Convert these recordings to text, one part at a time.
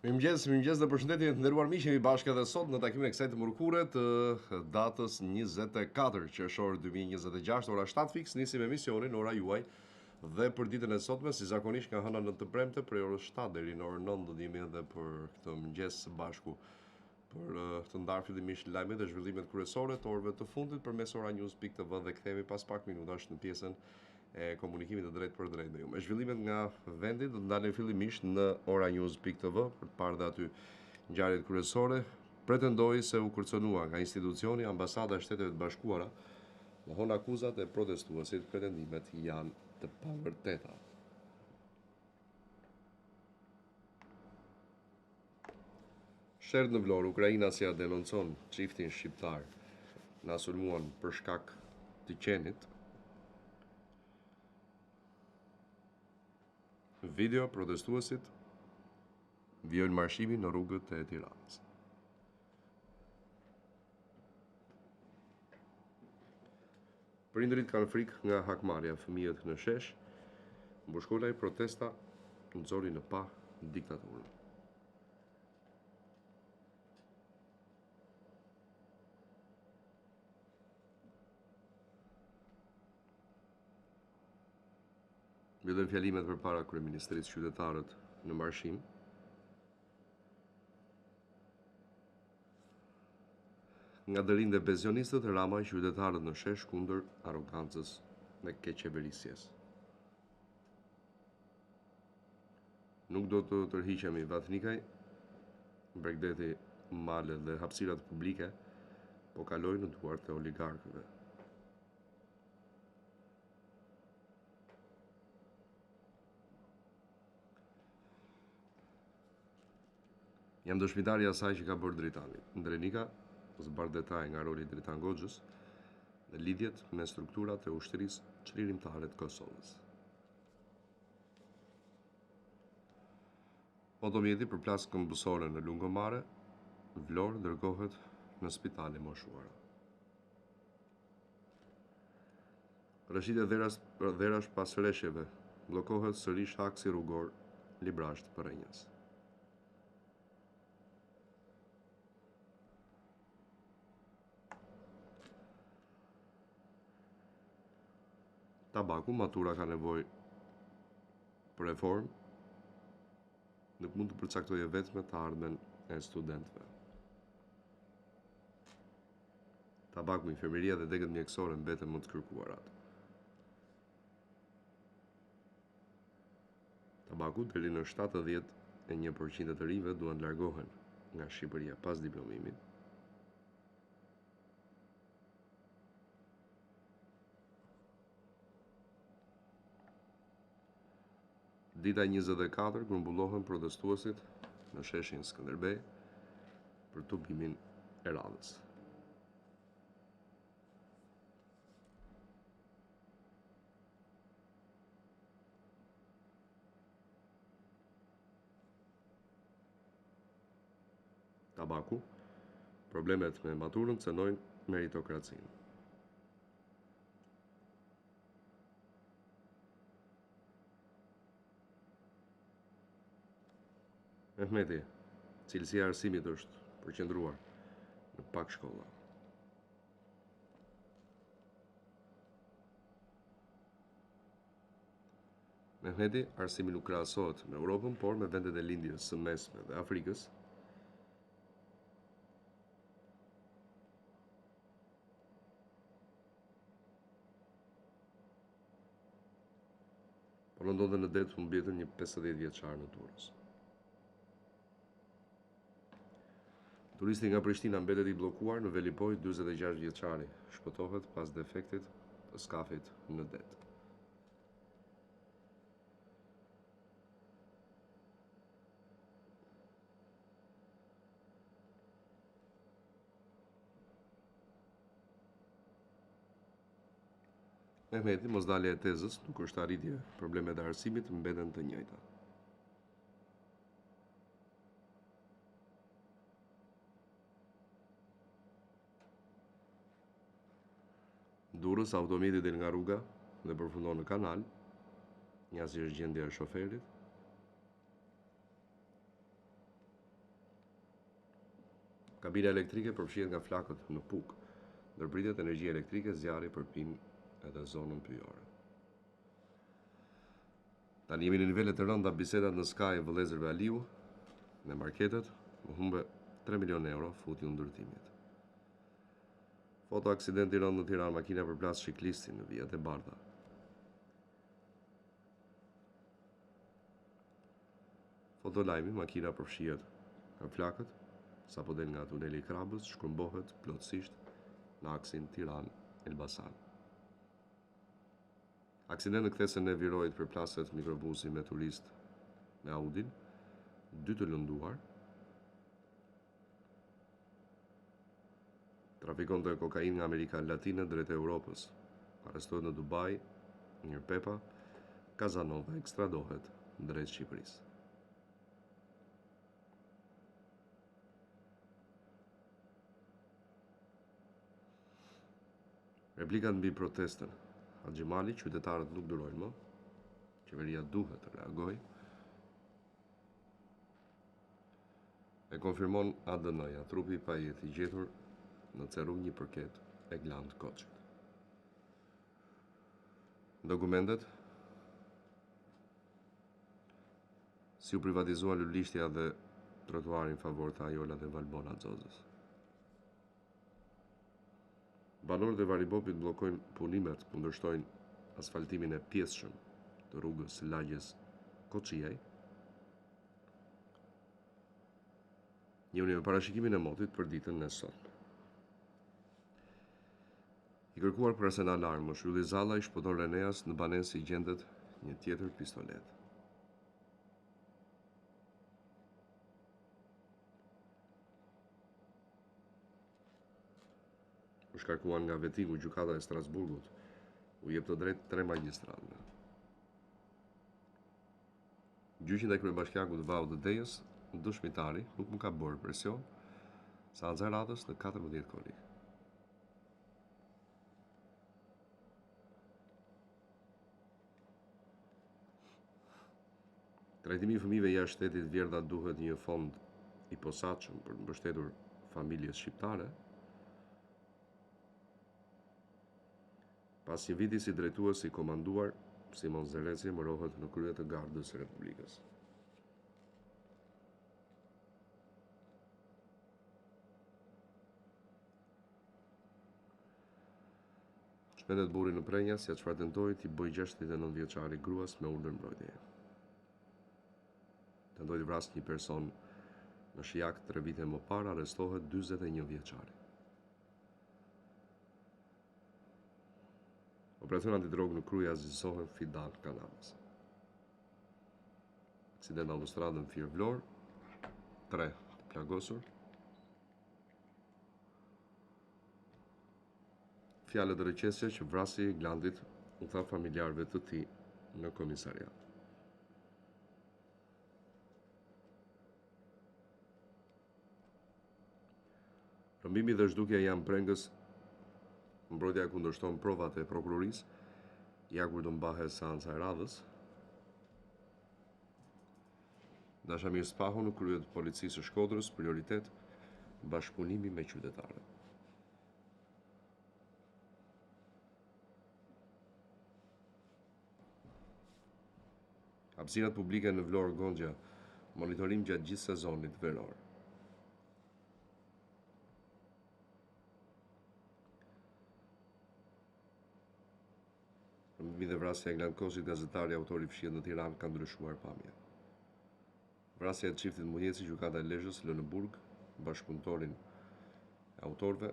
Mirëmëngjes dhe përshëndetje të nderuar miq, jemi bashkë edhe sot në takimin e kësaj të mërkure të datës 24 qershor 2026, ora 7 fiks, nisim emisionin ora juaj dhe për ditën e sotme, si zakonisht nga hëna në të premte, prej orës 7 deri në orën 9 do jemi edhe për këtë mëngjes së bashku për të ndarë fillimisht lajmet dhe zhvillimet kryesore të orëve të fundit përmes oranews.tv dhe kthehemi pas pak minutash në pjesën e komunikimit të drejt për drejt me ju. Me zhvillimet nga vendi do të ndalen fillimisht në oranews.tv për të parë dhe aty ngjarjet kryesore. Pretendoi se u kërcënua nga institucioni Ambasada e Shteteve të Bashkuara, mohon akuzat e protestuesit, pretendimet janë të pavërteta. Sherdh në Vlorë, Ukraina si denoncon çiftin shqiptar na sulmuan për shkak të qenit. Video protestuesit vjojnë marshimin në rrugët e Tiranës. Prindërit kanë frikë nga hakmarrja, fëmijët në shesh, mbushkollaj protesta nxori në pa diktaturën. Mbyllen fjalimet përpara kryeministrisë qytetarët në marshim. Nga dërin dhe pensionistët, Rama i qytetarët në shesh kundër arrogancës dhe keqeverisjes. Nuk do të tërhiqemi vatnikaj, Bregdeti, malet dhe hapësirat publike po kalojnë në duart e oligarkëve. Jam dëshmitari i asaj që ka bërë Dritani. Ndrenika zbar detaj nga roli i Dritan Goxhës dhe lidhjet me strukturat e ushtrisë çlirimtare të Kosovës. Otomjeti përplas këmbësore në Lungomare, Vlorë dërgohet në spitale moshuara. Rashid e dherash pas rreshjeve, bllokohet sërish aksi rrugor Librasht Përrenjës. Tabaku, matura ka nevojë për reformë, nuk mund të përcaktojë vetëm të ardhmen e studentëve. Tabaku, infermieria dhe degët mjekësore mbeten më të kërkuarat. Tabaku, deri në 71% të rinjve duan largohen nga Shqipëria pas diplomimit. Dita 24 grumbullohen protestuesit në sheshin Skënderbej për tubimin e radhës. Tabaku, problemet me maturën cënojnë meritokracinë. Mehmeti, cilësia e arsimit është përqendruar në pak shkolla. Mehmeti, arsimi nuk krahasohet me Europën, por me vendet e lindjes së mesme dhe Afrikës. Por ndodhe në det humbjetën një 50 vjeçar në Durrës. Turisti nga Prishtina mbetet i bllokuar në Velipoj, 46 vjeçari shpëtohet pas defektit të skafit në det. Mehmeti, mosdalja e tezës nuk është arritje, problemet e arsimit mbeten të njëjta. Durrës, automjeti del nga rruga dhe përfundon në kanal, një asnjë gjendje e shoferit. Kabina elektrike përfshihet nga flakët në Puk. Ndërpritet energjia elektrike, zjarri përpin edhe zonën pyjore. Tani jemi në nivelet të rënda bisedat në Sky vëllezërve Aliu, në marketet, më humbe 3 milion euro futi u ndërtimit. Foto aksidenti rënd në Tiranë, makina përplas shiklistin në vijat e bardha. Foto lajmi, makina përfshihet nga flakët, sa po del nga tuneli i Krabës, shkëmbohet plotësisht në aksin Tiranë-Elbasan. Aksident në kthesën e Virojit përplaset mikrobusi me turist me Audin, 2 të lënduar. Trafikon të kokain nga Amerika Latine drejt Europës. Arrestohet në Dubai, Njër Pepa, Kazanova ekstradohet drejt Shqipërisë. Replikat mbi protestën. Xhimali, qytetarët nuk durojnë më. Qeveria duhet të reagojë. E konfirmon ADN-ja, trupi i pajet i gjetur në Cerrug 1 përket e Gland Koçit. Dokumentet si u privatizua Lulishtja dhe trotuari në favor të Ajola dhe Valbona Xozës. Banorët e Varibopit bllokojnë punimet, kundërshtojnë asfaltimin e pjesëshëm të rrugës së lagjes Koçiaj. Njëri me parashikimin e motit për ditën e sotme. I kërkuar për arsenal armësh, Ylli Zalla i shpëton Reneas në banesë i gjendet një tjetër pistolet. U shkarkuan nga vetimu gjykata e Strasburgut, u jep të drejtë 3 magjistratëve. Gjyqi ndaj kryebashkiakut Vau Dejës, dëshmitari, nuk më ka bërë presion sa Anxhar Radhës në 14 kolik. Trajtimi i fëmijëve jashtë shtetit, Vjerda duhet një fond i posaçëm për të mbështetur familjes shqiptare. Pas një viti si drejtues i komanduar, Simon Zereci mërohet në krye të Gardës së Republikës. Shpendet burri në prenja si çfarë tentoi t'i bëjë 69 vjeçari gruas me urdhër mbrojtjeje. Tentoi të vrasë një person në Shijak 3 vite më parë, arrestohet 41 vjeçari. Operacion antidrogë në Krujë azilzohen Fidan Kanabës. Aksident në autostradën Fier Vlorë, 3 të plagosur. Fjalët e rëqesje që vrasi Glandit u tha familjarëve të tij në komisariat. Rëmbimi dhe zhdukja janë prengës. Mbrojtja kundërshton provat e prokurorisë, ja kur do mbahet seanca e radhës. Dashamir Spaho në krye të policisë së Shkodrës, prioritet bashkëpunimi me qytetarët. Hapësirat publike në Vlorë Gonxha, monitorim gjatë gjithë sezonit veror. Rëmbimi dhe vrasja e Gland Koçit, gazetari autori fshihet në Tiranë, ka ndryshuar pamjen. Vrasja e çiftit Muhjeci, gjykata e Lezhës lë në burg bashkëpunëtorin e autorëve,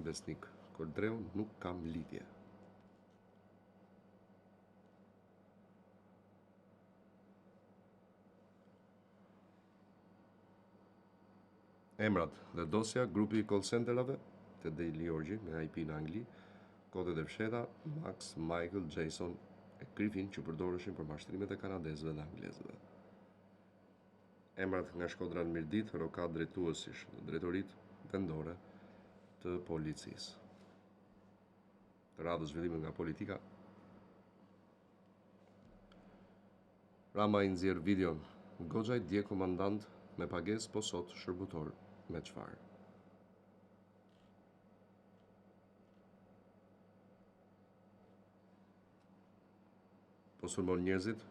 Besnik Kodreu, nuk kam lidhje. Emrat dhe dosja, grupi i call centerave të Daily Orgji me IP në Angli, kodet e fsheta, Max, Michael, Jason e Griffin që përdoreshin për mashtrimet e kanadezëve dhe anglezëve. Emrat nga Shkodra në Mirdit, rokat drejtuesish në drejtoritë vendore të policisë. Të radhës zhvillime nga politika. Rama i nxjerr videon. Goxhaj dje komandant me pagesë, po sot shërbëtor me çfarë? po sulmon njerëzit,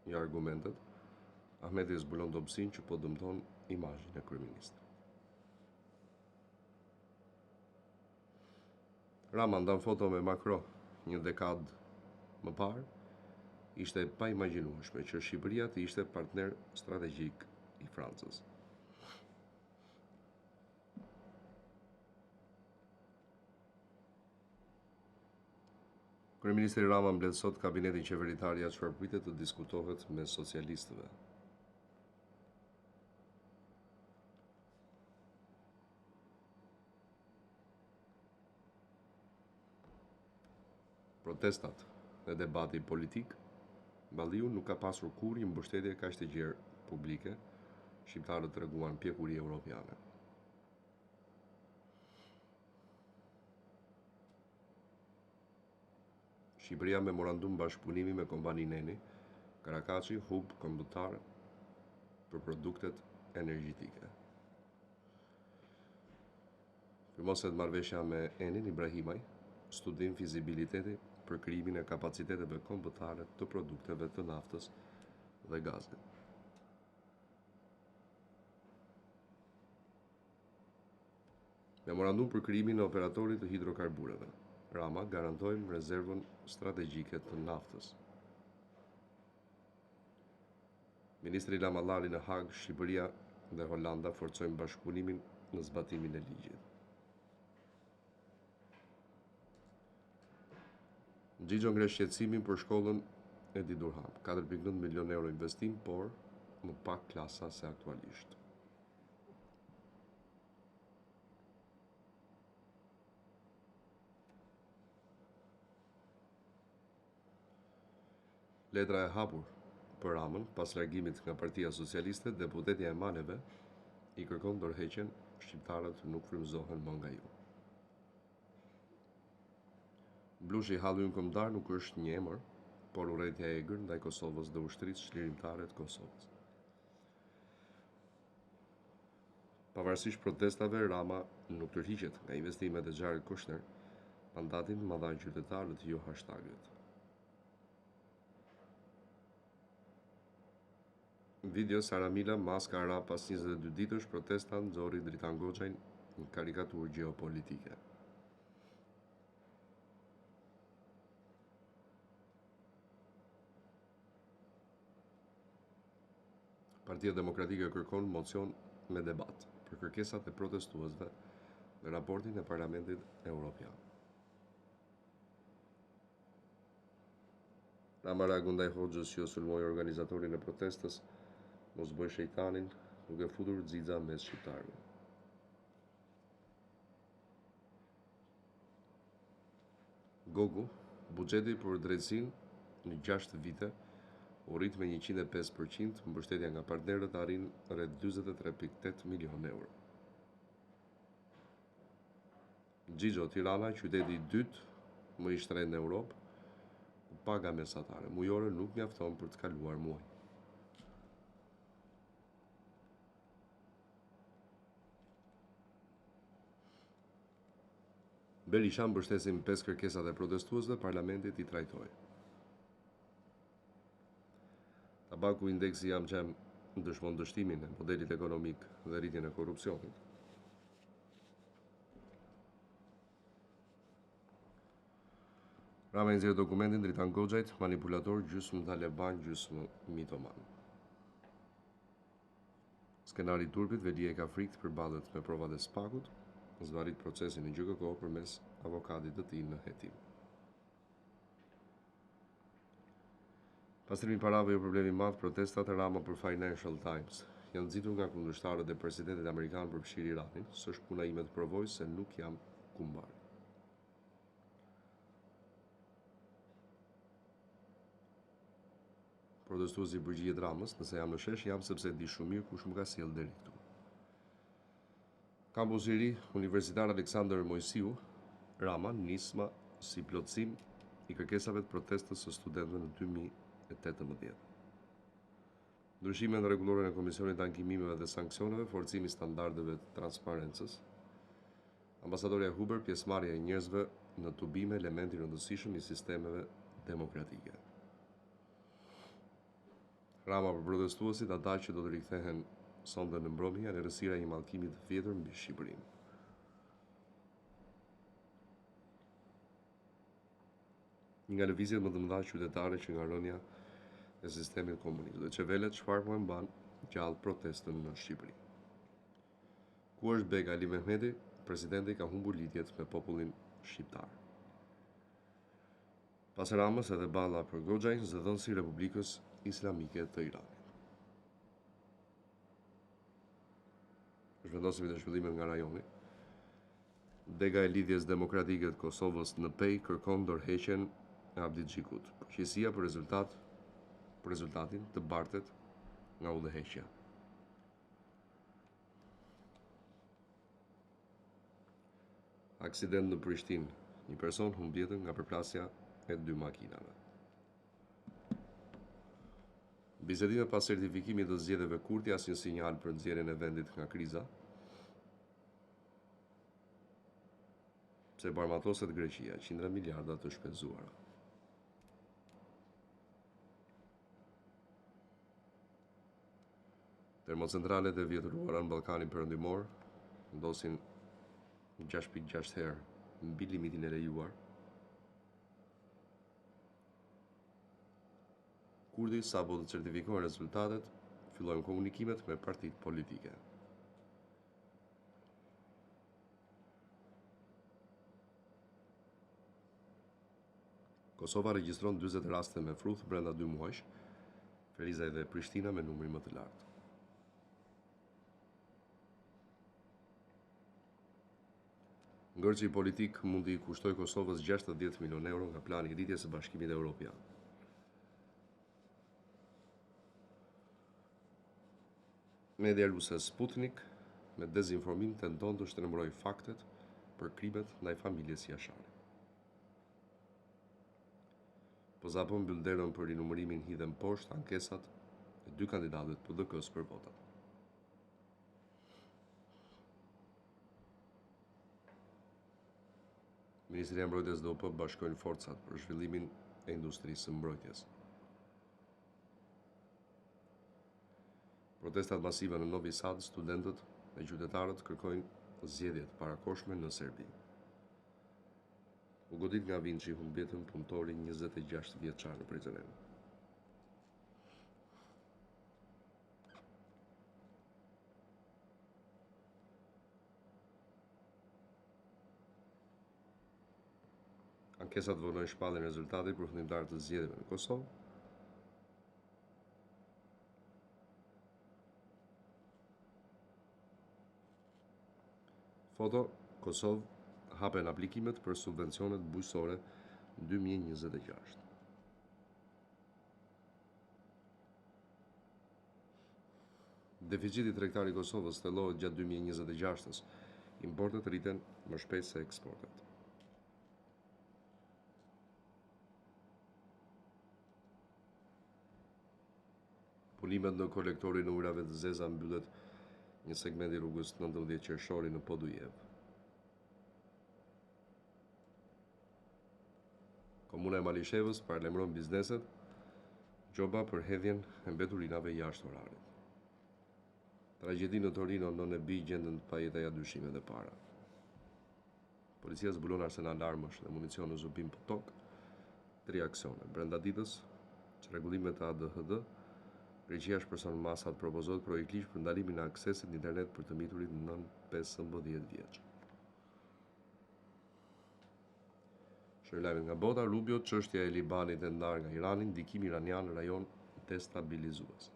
një argumentet, Ahmeti zbulon dobësinë që po dëmton imazhin e kryeministit. Rama ndan foto me Macron një dekadë më parë, ishte pa imagjinueshme që Shqipëria të ishte partner strategjik i Francës. Kryeministri Rama mbledh sot kabinetin qeveritar jashtë çfarë pritet të diskutohet me socialistëve. Protestat dhe debati politik, Balliu nuk ka pasur kurrë mbështetje kaq të gjerë publike, shqiptarët treguan pjekuri evropiane. Shqipëria memorandum bashkëpunimi me kompaninë Eni, Karakaçi, hub kombëtar për produktet energjetike. Firmoset marrëveshja me Enin Ibrahimaj, studim fizibiliteti për krijimin e kapaciteteve kombëtare të produkteve të naftës dhe gazit. Memorandum për krijimin e operatorit të hidrokarbureve. Rama garantojmë rezervën strategjike të naftës. Ministri Lamallari në Hag, Shqipëria dhe Holanda forcojnë bashkëpunimin në zbatimin e ligjit. Gjigjo ngre shqetësimin për shkollën Edi Durham, 4.9 milion euro investim, por më pak klasa se aktualisht. Letra e hapur për Ramën, pas largimit nga Partia Socialiste, deputetja e Maneve i kërkon dorëheqjen, shqiptarët nuk frymëzohen më nga ju. Blushi halli kombëtar nuk është një emër, por urrëtia e egër ndaj Kosovës dhe ushtrisë çlirimtare të Kosovës. Pavarësisht protestave, Rama nuk tërhiqet nga investimet e Xharit Kushner, mandatin madhan qytetarët jo hashtagët. Video Sara Mila, maska arab pas 22 ditësh, protesta nxorri Dritan Goxhajn në karikaturë gjeopolitike. Partia Demokratike kërkon mocion me debat për kërkesat e protestuesve në raportin e Parlamentit Evropian. Rama reagon ndaj Hoxhës që sulmoi organizatorin e protestës, mos bëj shejtanin, duke futur xixa mes shqiptarëve. Gogu, buxheti për drejtësinë në 6 vite u rrit me 105%, mbështetja nga partnerët arrin rreth 43.8 milion euro. Gjigjo, Tirana, qyteti i dytë më i shtrenjtë në Europë, ku paga mesatare mujore nuk mjafton për të kaluar muaj. Berisha mbështesin 5 kërkesat e protestuesve, parlamentit i trajtoi. Tabaku, indeksi Amqem dëshmon dështimin e modelit ekonomik dhe rritjen e korrupsionit. Rama i nxjerr dokumentin Dritan Goxhajt, manipulator, gjysmë taleban, gjysmë mitoman. Skenari i turpit, Velia ka frikë përballet me provat e Spakut, zvarrit procesin në GKK përmes avokatit të tij në hetim. Pastrimi i parave jo problemi i madh, protestat e Rama për Financial Times janë nxitur nga kundërshtarët e presidentit amerikan për fshirë Iranin, s'është puna ime të provoj se nuk jam kumbar. Protestuesi përgjigjet Ramës, nëse jam në shesh, jam sepse di shumë mirë kush më ka sjellë deri këtu. Kampus i ri, Universitar Aleksandër Mojsiu, Rama, nisma si plotësim i kërkesave të protestës së studentëve në 2018. Ndryshime në rregulloren e Komisionit të Ankimimeve dhe Sanksioneve, forcimi i standardeve të transparencës. Ambasadorja Huber, pjesëmarrja e njerëzve në tubime, elementi rëndësishëm i sistemeve demokratike. Rama për protestuesit ata që do të rikthehen sonte në mbrëmje janë errësira e një mallkimi të vjetër mbi Shqipërinë. Një nga lëvizjet më të mëdha qytetare që nga rënja e sistemit komunist. Dhe çevelet çfarë po e mban gjallë protestën në Shqipëri. Ku është Bega Ali Mehmeti, presidenti ka humbur lidhjet me popullin shqiptar. Pas Ramës edhe balla për Goxhaj, zëdhënësi i Republikës Islamike të Iranit. Zhvendosemi të shpëllimet nga rajoni. Dega e lidhjes demokratike të Kosovës në Pej kërkon ndërheqjen e Abdit Xhikut. Përgjegjësia për rezultatin të bartet nga udhëheqja. Aksident në Prishtinë. Një person humb jetën nga përplasja e 2 makinave. Bisedime pas certifikimit të zgjedhjeve Kurti asnjë sinjal për nxjerrjen e vendit nga kriza. Pse barmatoset Greqia, qindra miliarda të shpenzuara. Termocentralet e vjetëruara në Ballkanin Perëndimor ndosin 6.6 herë mbi limitin e lejuar. Kurdi sapo të certifikohen rezultatet, fillojnë komunikimet me partitë politike. Kosova regjistron 40 raste me fruth brenda 2 muajsh, Ferizaj dhe Prishtina me numrin më të lartë. Ngërçi politik mund t'i kushtoj Kosovës 60 milion euro nga plani i rritjes së Bashkimit Evropian. Media ruse Sputnik me dezinformim tenton të shtrembërojë faktet për krimet ndaj familjes Jashari. Pozapo mbyll derën për rinumërimin hidhen poshtë ankesat e 2 kandidatëve të PDK-s për votat. Ministria e Mbrojtjes dhe OP bashkojnë forcat për zhvillimin e industrisë së mbrojtjes. Protestat masive në Novi Sad, studentët e qytetarët kërkojnë zgjedhje të parakohshme në Serbi. U godit nga Vinçi humb jetën punëtori 26 vjeçar në Prizren. Ankesat vonojnë shpalljen e rezultatit përfundimtar të zgjedhjeve në Kosovë. Foto Kosovë hapen aplikimet për subvencionet bujqësore 2026. Deficiti tregtar i Kosovës thellohet gjatë 2026-s. Importet rriten më shpejt se eksportet. Pulimet në kolektorin e ujrave të zeza mbyllet një segment i rrugës 19 qershori në Podujev. Komuna e Malishevës paralajmëron bizneset gjoba për hedhjen e mbeturinave jashtë orarit. Tragjedi në Torino në Nebi gjendën të pajetaja dyshime dhe para. Policia zbulon arsenal armësh dhe municion në zubim për tokë, 3 aksione. Brenda ditës, çrregullimet e ADHD, Greqia shpreson masat propozohet projekt ligj për ndalimin e aksesit në internet për të miturit nën 15 vjeç. Shërlajmet nga bota, Rubio, çështja e Libanit e ndarë nga Irani, ndikimi iranian në rajon destabilizues.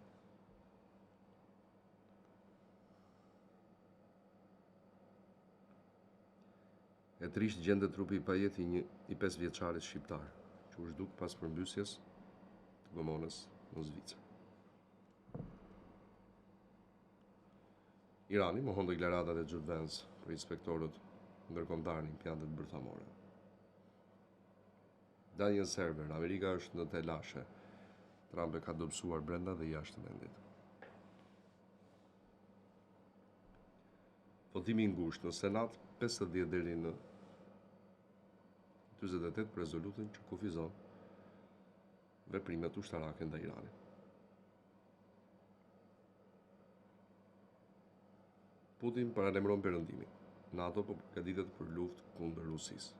E trisht gjendet trupi i pajet i 5 vjeçarit shqiptar, që u zhduk pas përmbysjes të gomonës në Zvicër. Irani mohon deklaratat e Jude Vance për inspektorët ndërkombëtar në impiantet bërthamore. Daniel Server, Amerika është në telashe. Trump e ka dobësuar brenda dhe jashtë vendit. Votimi i ngushtë në Senat, 50 deri në 48 për rezolutën që kufizon veprimet ushtarake ndaj Iranit. Putin paralajmëron perëndimin. NATO po përgatitet për luftë kundër Rusisë.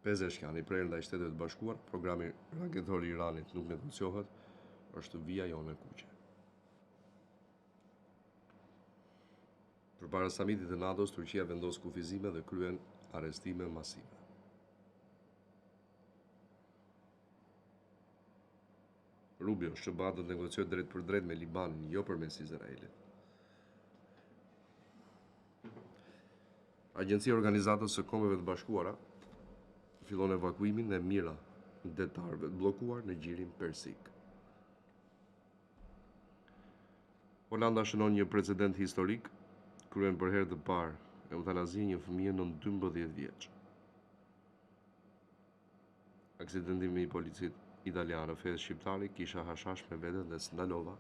Pezeshkian i prerë ndaj Shteteve të Bashkuara, programi raketor i Iranit nuk negociohet, është vija jone kuqe. Përpara samitit të NATO-s, Turqia vendos kufizime dhe kryen arrestime masive. Rubio shqëbat do të negociojë drejt për drejt me Libanin, jo përmes Izraelit. Agjencia e Organizatës së Kombeve të Bashkuara fillon evakuimin e mijëra detarëve të bllokuar në gjirin persik. Holanda shënon një precedent historik, kryen për herë të parë eutanazi një fëmijë nën 12 vjeç. Aksidentimi i policisë italiane, fes shqiptari kisha hashash me vete dhe s'ndalova.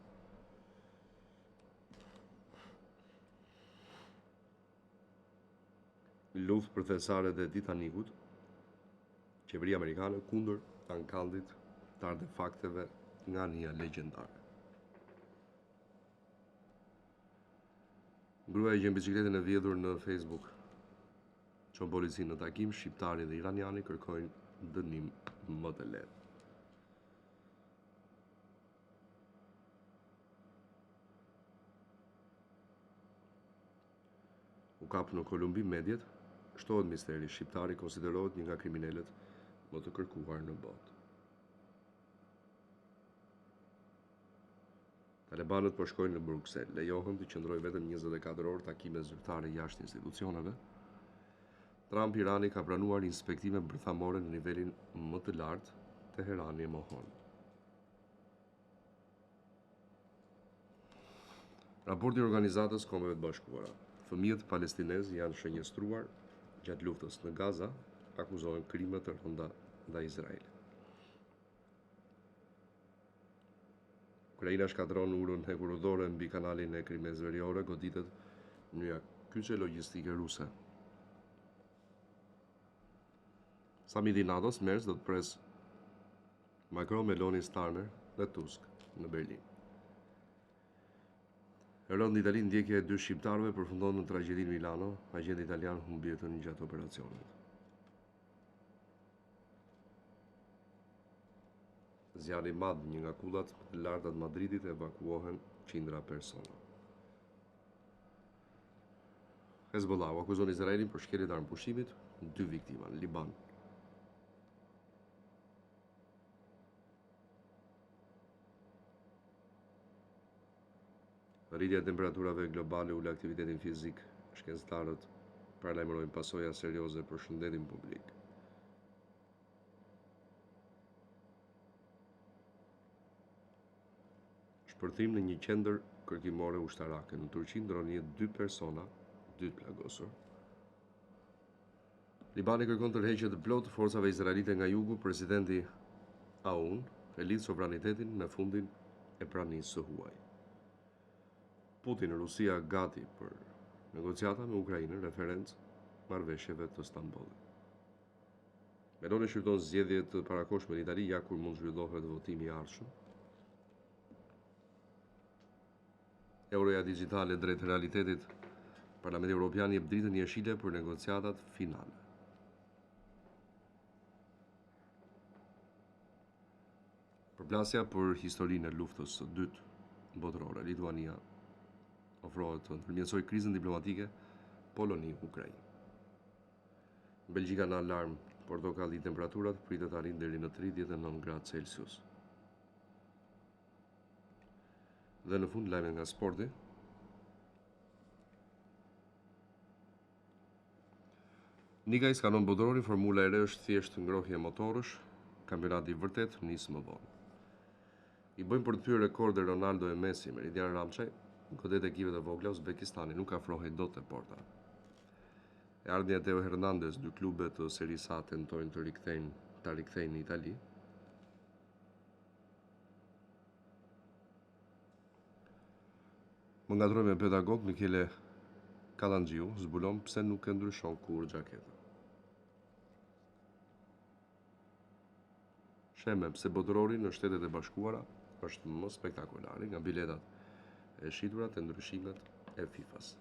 Luftë për thesaret e Titanikut, qeveria amerikane kundër ankandit të artefakteve nga anija legjendare. Gruaja e gjen biçikletën e vjedhur në Facebook. Çon policinë në takim, shqiptari dhe iraniani kërkojnë dënim më të lehtë. U kap në Kolumbi mediat, shtohet misteri, shqiptari konsiderohet një nga kriminalet më të kërkuar në botë. Talibanët po shkojnë në Bruksel, lejohen të qëndrojë vetëm 24 orë takime zyrtare jashtë institucioneve. Trump Irani ka pranuar inspektime bërthamore në nivelin më të lartë, Teherani e mohon. Raporti i Organizatës Kombeve të Bashkuara. Fëmijët palestinezë janë shënjestruar gjatë luftës në Gaza, akuzohen krime të rënda ndaj Izraelit. Ukraina shkatron urën hekurudhore mbi kanalin e Krimës Veriore, goditet në kyçe logjistike ruse. Samiti i NATO-s Merz do të pres Macron, Meloni, Starmer dhe Tusk në Berlin. E rënd në Itali, ndjekja e 2 shqiptarëve përfundon në tragjedinë Milano, agent italian humbi jetën gjatë operacionit. Zjarri i madh, një nga kullat më të larta të Madridit, evakuohen qindra persona. Hezbollah akuzon Izraelin për shkelje të armëpushimit, 2 viktima në Liban. Rritja e temperaturave globale ul aktivitetin fizik, shkencëtarët paralajmërojnë pasoja serioze për shëndetin publik. Shpërthim në një qendër kërkimore ushtarake. Në Turqi ndron jetë 2 persona, 2 plagosur. Libani kërkon tërheqje të plotë të forcave izraelite nga jugu. Presidenti Aoun e lidh sovranitetin me fundin e pranisë së huaj. Putin, Rusia gati për negociata me Ukrainën, referencë marrëveshjeve të Stambollit. Meloni shqyrton zgjedhje të parakohshme në Itali, ja kur mund zhvillohet votimi i ardhshëm. Euroja digjitale drejt realitetit, Parlamenti Evropian jep dritën jeshile për negociatat finale. Përplasja për historinë e luftës së dytë botërore, Lituania ofrohet të përmirësojë krizën diplomatike Poloni-Ukrainë. Belgjika në alarm, portokalli temperaturat pritet arrin deri në 39 gradë Celsius. Dhe në fund lajmet nga sporti. Nika i skanon botërori, Formula e re është thjesht ngrohje motorësh, kampionati i vërtet nis më vonë. I bëjmë për të pyer rekorde Ronaldo e Messi, Meridian Ramçaj, godet ekipet e vogla, Uzbekistani nuk afrohej dot te porta. E ardhmja e Teo Hernandez, 2 klube të Serie A tentojnë të rikthejnë në Itali. Më ngatroj me pedagog Michele Kalanxhiu, zbulon pse nuk e ndryshon kur xhaketën. Sheme pse botërori në Shtetet e Bashkuara është më spektakolari nga biletat e shitura të ndryshimet e FIFA-s.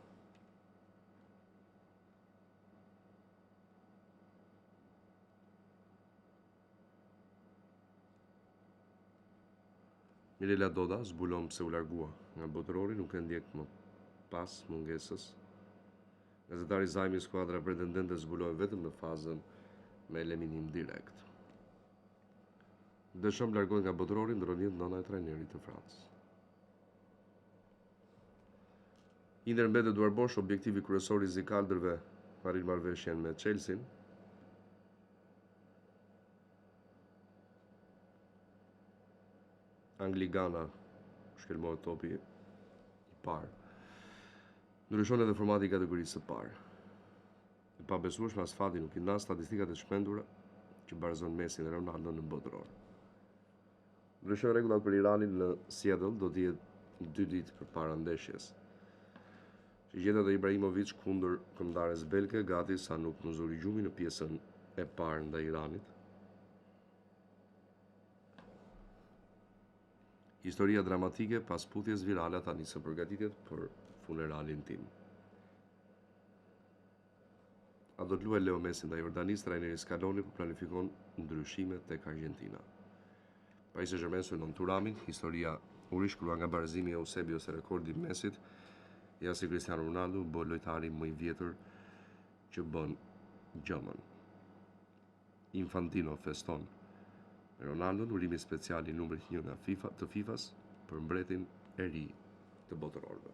Mirela Doda zbulon pse u largua nga botërori, nuk e ndjek më pas mungesës. Gazetari Zajmi skuadra pretendente zbuloi vetëm në fazën me eliminim direkt. Dëshëm largohet nga botërori, ndronjit nëna e trajnerit të Francës. Inter mbetet duar bosh, objektivi kryesor i zikaldërve arrin marrëveshjen me Chelsea-n. Angligana shkelmohet topi i parë. Ndryshon edhe formati i kategorisë së parë. E pabesueshme as fati nuk i ndan statistikat e shpendura që barazon Messi dhe Ronaldo në botëror. Ndryshon rregullat për Iranin në Seattle, do të jetë 2 ditë përpara ndeshjes. Që gjetet dhe Ibrahimovic kundër këmbëtares belge, gati sa nuk muzuri gjumi në pjesën e parë ndaj Iranit. Historia dramatike pas putjes virale, ata nisën përgatitjet për funeralin tim. A do të luajë Leo Messi ndaj Jordanisë, trajneri Scaloni po planifikon ndryshime tek Argentina. Paris Saint-Germain synon Turamin, historia u rishkrua nga barazimi e Eusebios e rekordi Messit, ja si Cristiano Ronaldo bë lojtari më i vjetër që bën gjëmën. Infantino feston Ronaldo në urimi special i numrit 1 nga FIFA-s për mbretin e ri të botërorëve.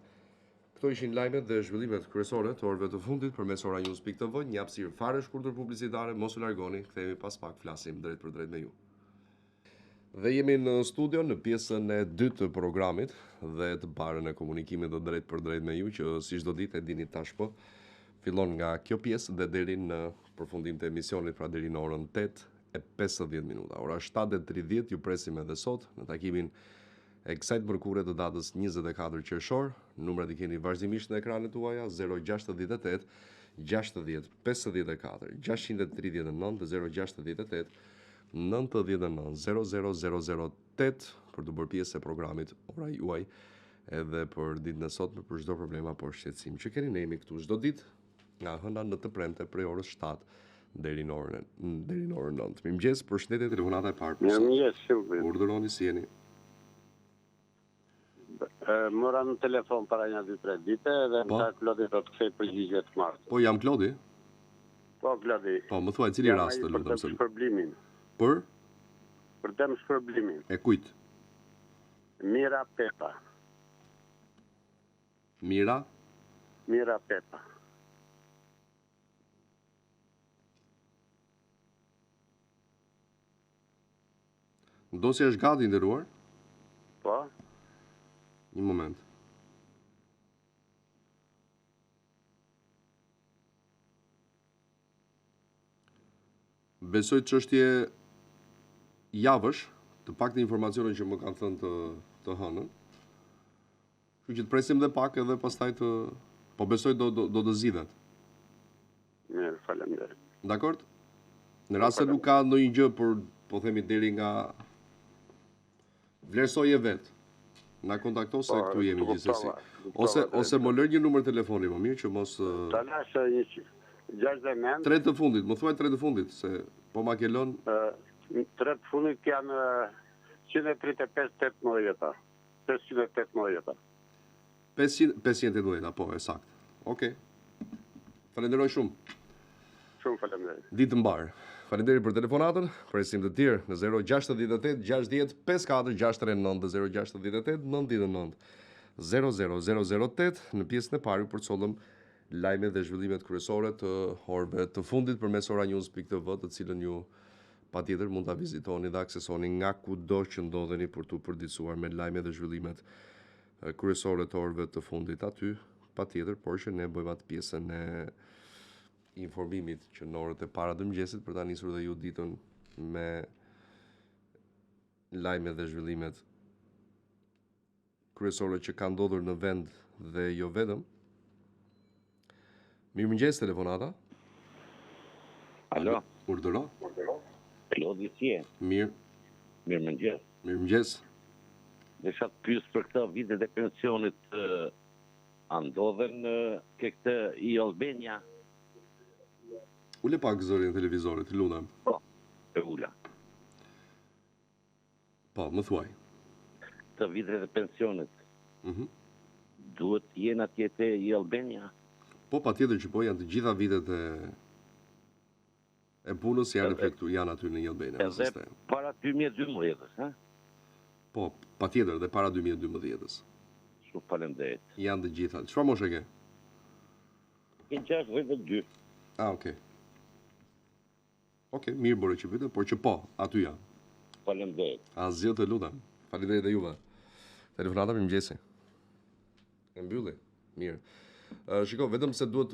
Këto ishin lajmet dhe zhvillimet kryesore të orëve të fundit përmes oranews.tv, një hapësirë fare shkurtër publicitare, mos u largoni, kthehemi pas pak, flasim drejt për drejt me ju. Dhe jemi në studio në pjesën e dytë të programit dhe të parën e komunikimit të drejt për drejt me ju, që si çdo ditë e dini tashmë, fillon nga kjo pjesë dhe deri në përfundim të emisionit, pra deri në orën 8:50. Ora 7:30 ju presim edhe sot në takimin e kësaj mërkure të datës 24 qershor. Numrat i keni vazhdimisht në ekranet tuaja: 068 60 54 639 dhe 068 99 00008 për të bërë pjesë e programit Ora juaj, edhe për ditën e sotme për çdo problem apo shqetësim që keni. Ne jemi këtu çdo ditë nga hëna në të premte prej orës 7 deri në orën 9. Mirëmëngjes, përshëndetje, telefonata e parë. Mirëmëngjes, Silvi. Urdhëroni, si jeni? Mora në telefon para një 2-3 dite dhe më tha Klodi do të kthej përgjigje të martë. Po, jam Klodi? Po, Klodi. Po, më thuaj cili rast të lutem se. Shpërblimin. Për? Për dem shpërblimin. E kujt? Mira Pepa. Mira Pepa. Dosja është gati, nderuar? Po. Një moment. Besoj çështje javësh, të paktë informacione që më kanë thënë të hënën. Kështu që të presim dhe pak edhe pastaj të, po besoj do të zgjidhet. Mirë, faleminderit. Dakor? Në rast se nuk ka ndonjë gjë, por po themi deri nga vlerësoje vetë. Na kontakto se këtu jemi gjithsesi. Ose më lër një numër telefoni më mirë që mos Ta lasë 69 3 të fundit, më thuaj 3 të fundit se po ma ke lënë 3 të fundit janë 135-18. 518. 518, po, e sakt. Okej. Falenderoj shumë. Shumë faleminderit. Ditë mbar. Faleminderit për telefonatën. Presim të tjerë në 068 60 54 639 dhe 068 99 00008 në pjesën e parë për të sollëm lajmet dhe zhvillimet kryesore të orëve të fundit përmes oranews.tv, të cilën ju patjetër mund ta vizitoni dhe aksesoni nga kudo që ndodheni për tu përditësuar me lajmet dhe zhvillimet kryesore të orëve të fundit aty, patjetër, por që ne bëjmë atë pjesën e informimit që në orët e para të mëngjesit për ta nisur dhe ju ditën me lajmet dhe zhvillimet kryesore që kanë ndodhur në vend dhe jo vetëm. Mirëmëngjes, telefonata. Alo. Urdhëro. Klodi si je? Mirë. Mirëmëngjes. Mirëmëngjes. Desha të pyes për këto vitet e pensionit a ndodhen ke këtë i Albania? Ule pak zërin e televizorit, lutem. Po, e ula. Po, më thuaj. Të vitet e pensionit. Mhm. Duhet jenë atje te i Albania? Po, patjetër që po, janë të gjitha vitet e punës janë janë aty në Albania, në Edhe sistem. para 2012-s, ha? Po, patjetër dhe para 2012-s. Shumë faleminderit. Janë të gjitha. Çfarë moshë ke? Ke 62. Ah, okay. Okej, mirë bërë që pyete, por që po, aty janë. Faleminderit. Asgjë, të lutem. Faleminderit dhe juve. Telefonata për mëngjesi. E mbylli. Mirë. Shiko, vetëm se duhet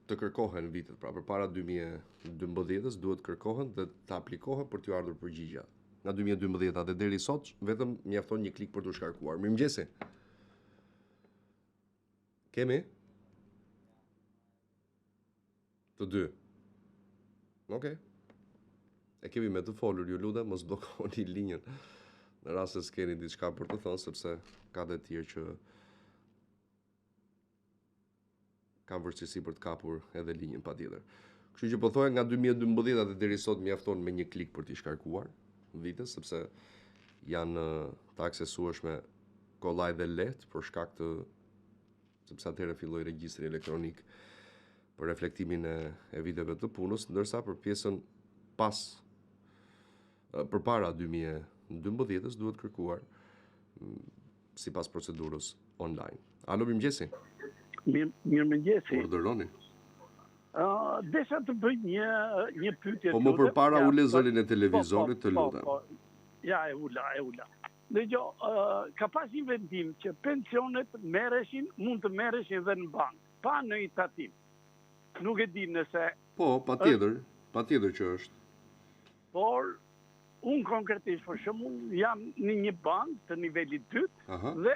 të kërkohen vitet, pra përpara 2012-s duhet kërkohen dhe të aplikohen për t'ju ardhur përgjigja. Nga 2012 dhe deri sot vetëm mjafton një klik për t'u shkarkuar. Mirëmëngjesi. Kemi? Të dy. Okej. E kemi me të folur, ju lutem, mos bllokoni linjën në rast se s'keni diçka për të thënë, sepse ka të tjerë që kanë vështirësi për të kapur edhe linjën patjetër. Kështu që po thoya nga 2012 dhe deri sot mjafton me një klik për t'i shkarkuar vitet, sepse janë të aksesueshme kollaj dhe lehtë për shkak të sepse atëherë filloi regjistri elektronik për reflektimin e viteve të punës, ndërsa për pjesën pas përpara 2012-s duhet kërkuar sipas procedurës online. Alo, mirëmëngjesi. Mirëmëngjesi. Urdhëroni. Desha të bëj një pyetje. Po më përpara ule zërin e televizorit, të lutem. Ja, e ula. Dëgjoj, ka pas një vendim që pensionet mund të merreshin dhe në bankë, pa në një tatim. Nuk e di nëse... Po, patjetër që është. Por, unë konkretisht, për shembull, jam në një bankë të nivelit 2 dhe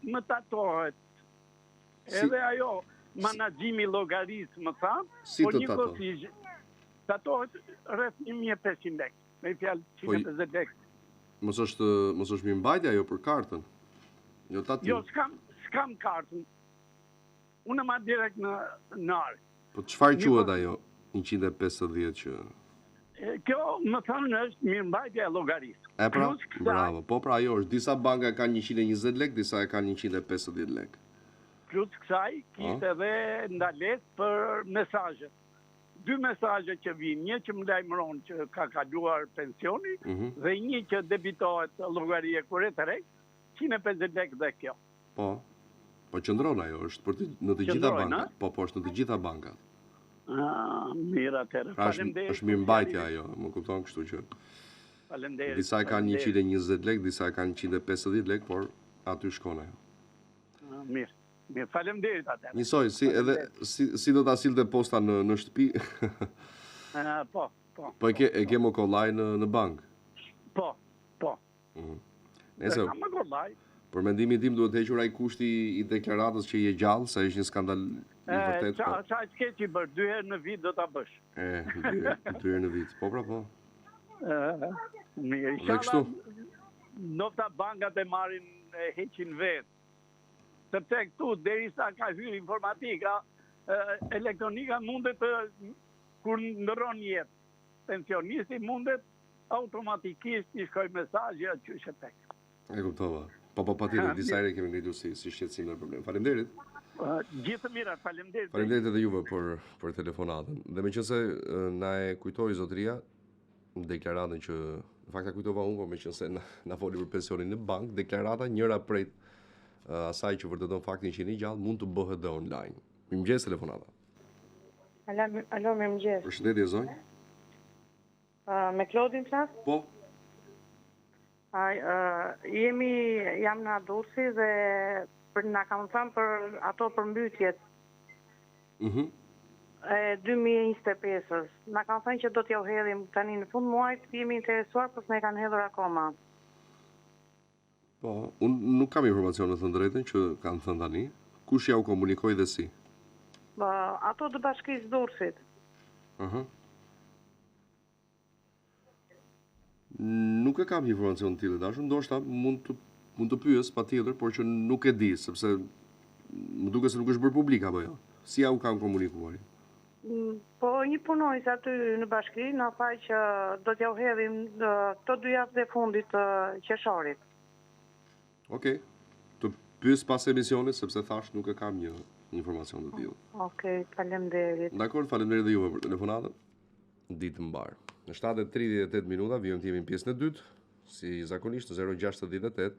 më tatohet. Edhe ajo, menaxhimi llogarisë më thanë, por njëkohësisht tatohet rreth 1500 lekë. Me fjalë 150 lekë. Mos është mirëmbajtja ajo për kartën. Jo tatim. Jo, s'kam kartën. Unë marr direkt në arë. Po çfarë quhet ajo 150 që... Kjo më thënë është mirëmbajtja e llogarisë. E pra, bravo. Po pra ajo është, disa banka kanë 120 lekë, disa e kanë 150 lekë. Plus kësaj, kishte edhe ndalet për mesazhe. 2 mesazhe që vinë, një që më lajmëron që ka kaluar pensioni, dhe një që debitohet llogaria kurrë rreth, 150 lekë dhe kjo. Po qëndron ajo, është në të gjitha bankat. Po, është në të gjitha bankat. Mirë atëherë. Faleminderit. Është mirëmbajtja ajo, më kupton, kështu që. Faleminderit. Disa e kanë 120 lekë, disa e kanë 150 lekë, por aty shkon ajo. Mirë. Faleminderit atëherë. Njësoj, si do ta sillte posta në shtëpi? Po. Po e ke më kollaj në bank? Po. Nëse më kollaj. Për mendimin tim duhet hequr ai kushti i deklaratës që je gjallë, sa është një skandal i vërtet. Qa s'keqi bërë, 2 herë në vit do ta bësh. 2 herë në vit. Po. Mirë, dhe kështu. Nofta bankat e marrin heqin vetë. Sepse këtu, derisa ka hyrë informatika, elektronika mundet kur ndërron jetë. Pensionisti mundet automatikisht i shkoj mesazhe aty tek. E kuptova. Po patjetër, disa herë kemi ngritur si shqetësim në problem. Faleminderit. Gjithë të mirat, faleminderit. Faleminderit edhe juve për telefonatën. Dhe meqense na e kujtoi zotëria deklaratën që në fakt e kujtova unë, por meqense na foli për pensionin në bank, deklarata njëra prej asaj që vërteton faktin që jeni gjallë mund të bëhet dhe online. Mirëmëngjes telefonata. Alo, mirëmëngjes. Përshëndetje zonjë. Me Klodin flas? Po. Jam në Durrësi dhe na kanë thënë për ato përmbytjet. E 2025-s. Na kanë thënë që do t'ja u hedhim tani në fund muajit, jemi interesuar, por s'ne kanë hedhur akoma. Po, unë nuk kam informacione të drejtën që kanë thënë tani. Kush ja u komunikoi dhe si? Ato të Bashkisë Durrësit. Nuk e kam informacion të tillë dashur, ndoshta mund të mund të pyes patjetër, por që nuk e di, sepse më duket se nuk është bërë publik apo jo. Si ja u kanë komunikuar? Po një punojës aty në bashki na tha që do t'ja u hedhim këto 2 javë të fundit të qershorit. Okej. Të pyes pas emisionit sepse thash nuk e kam një informacion të tillë. Okej, faleminderit. Dakor, faleminderit dhe juve për telefonatën. Ditë mbar. Në 7:38 minuta vijmë të jemi në pjesën e dytë, si zakonisht 068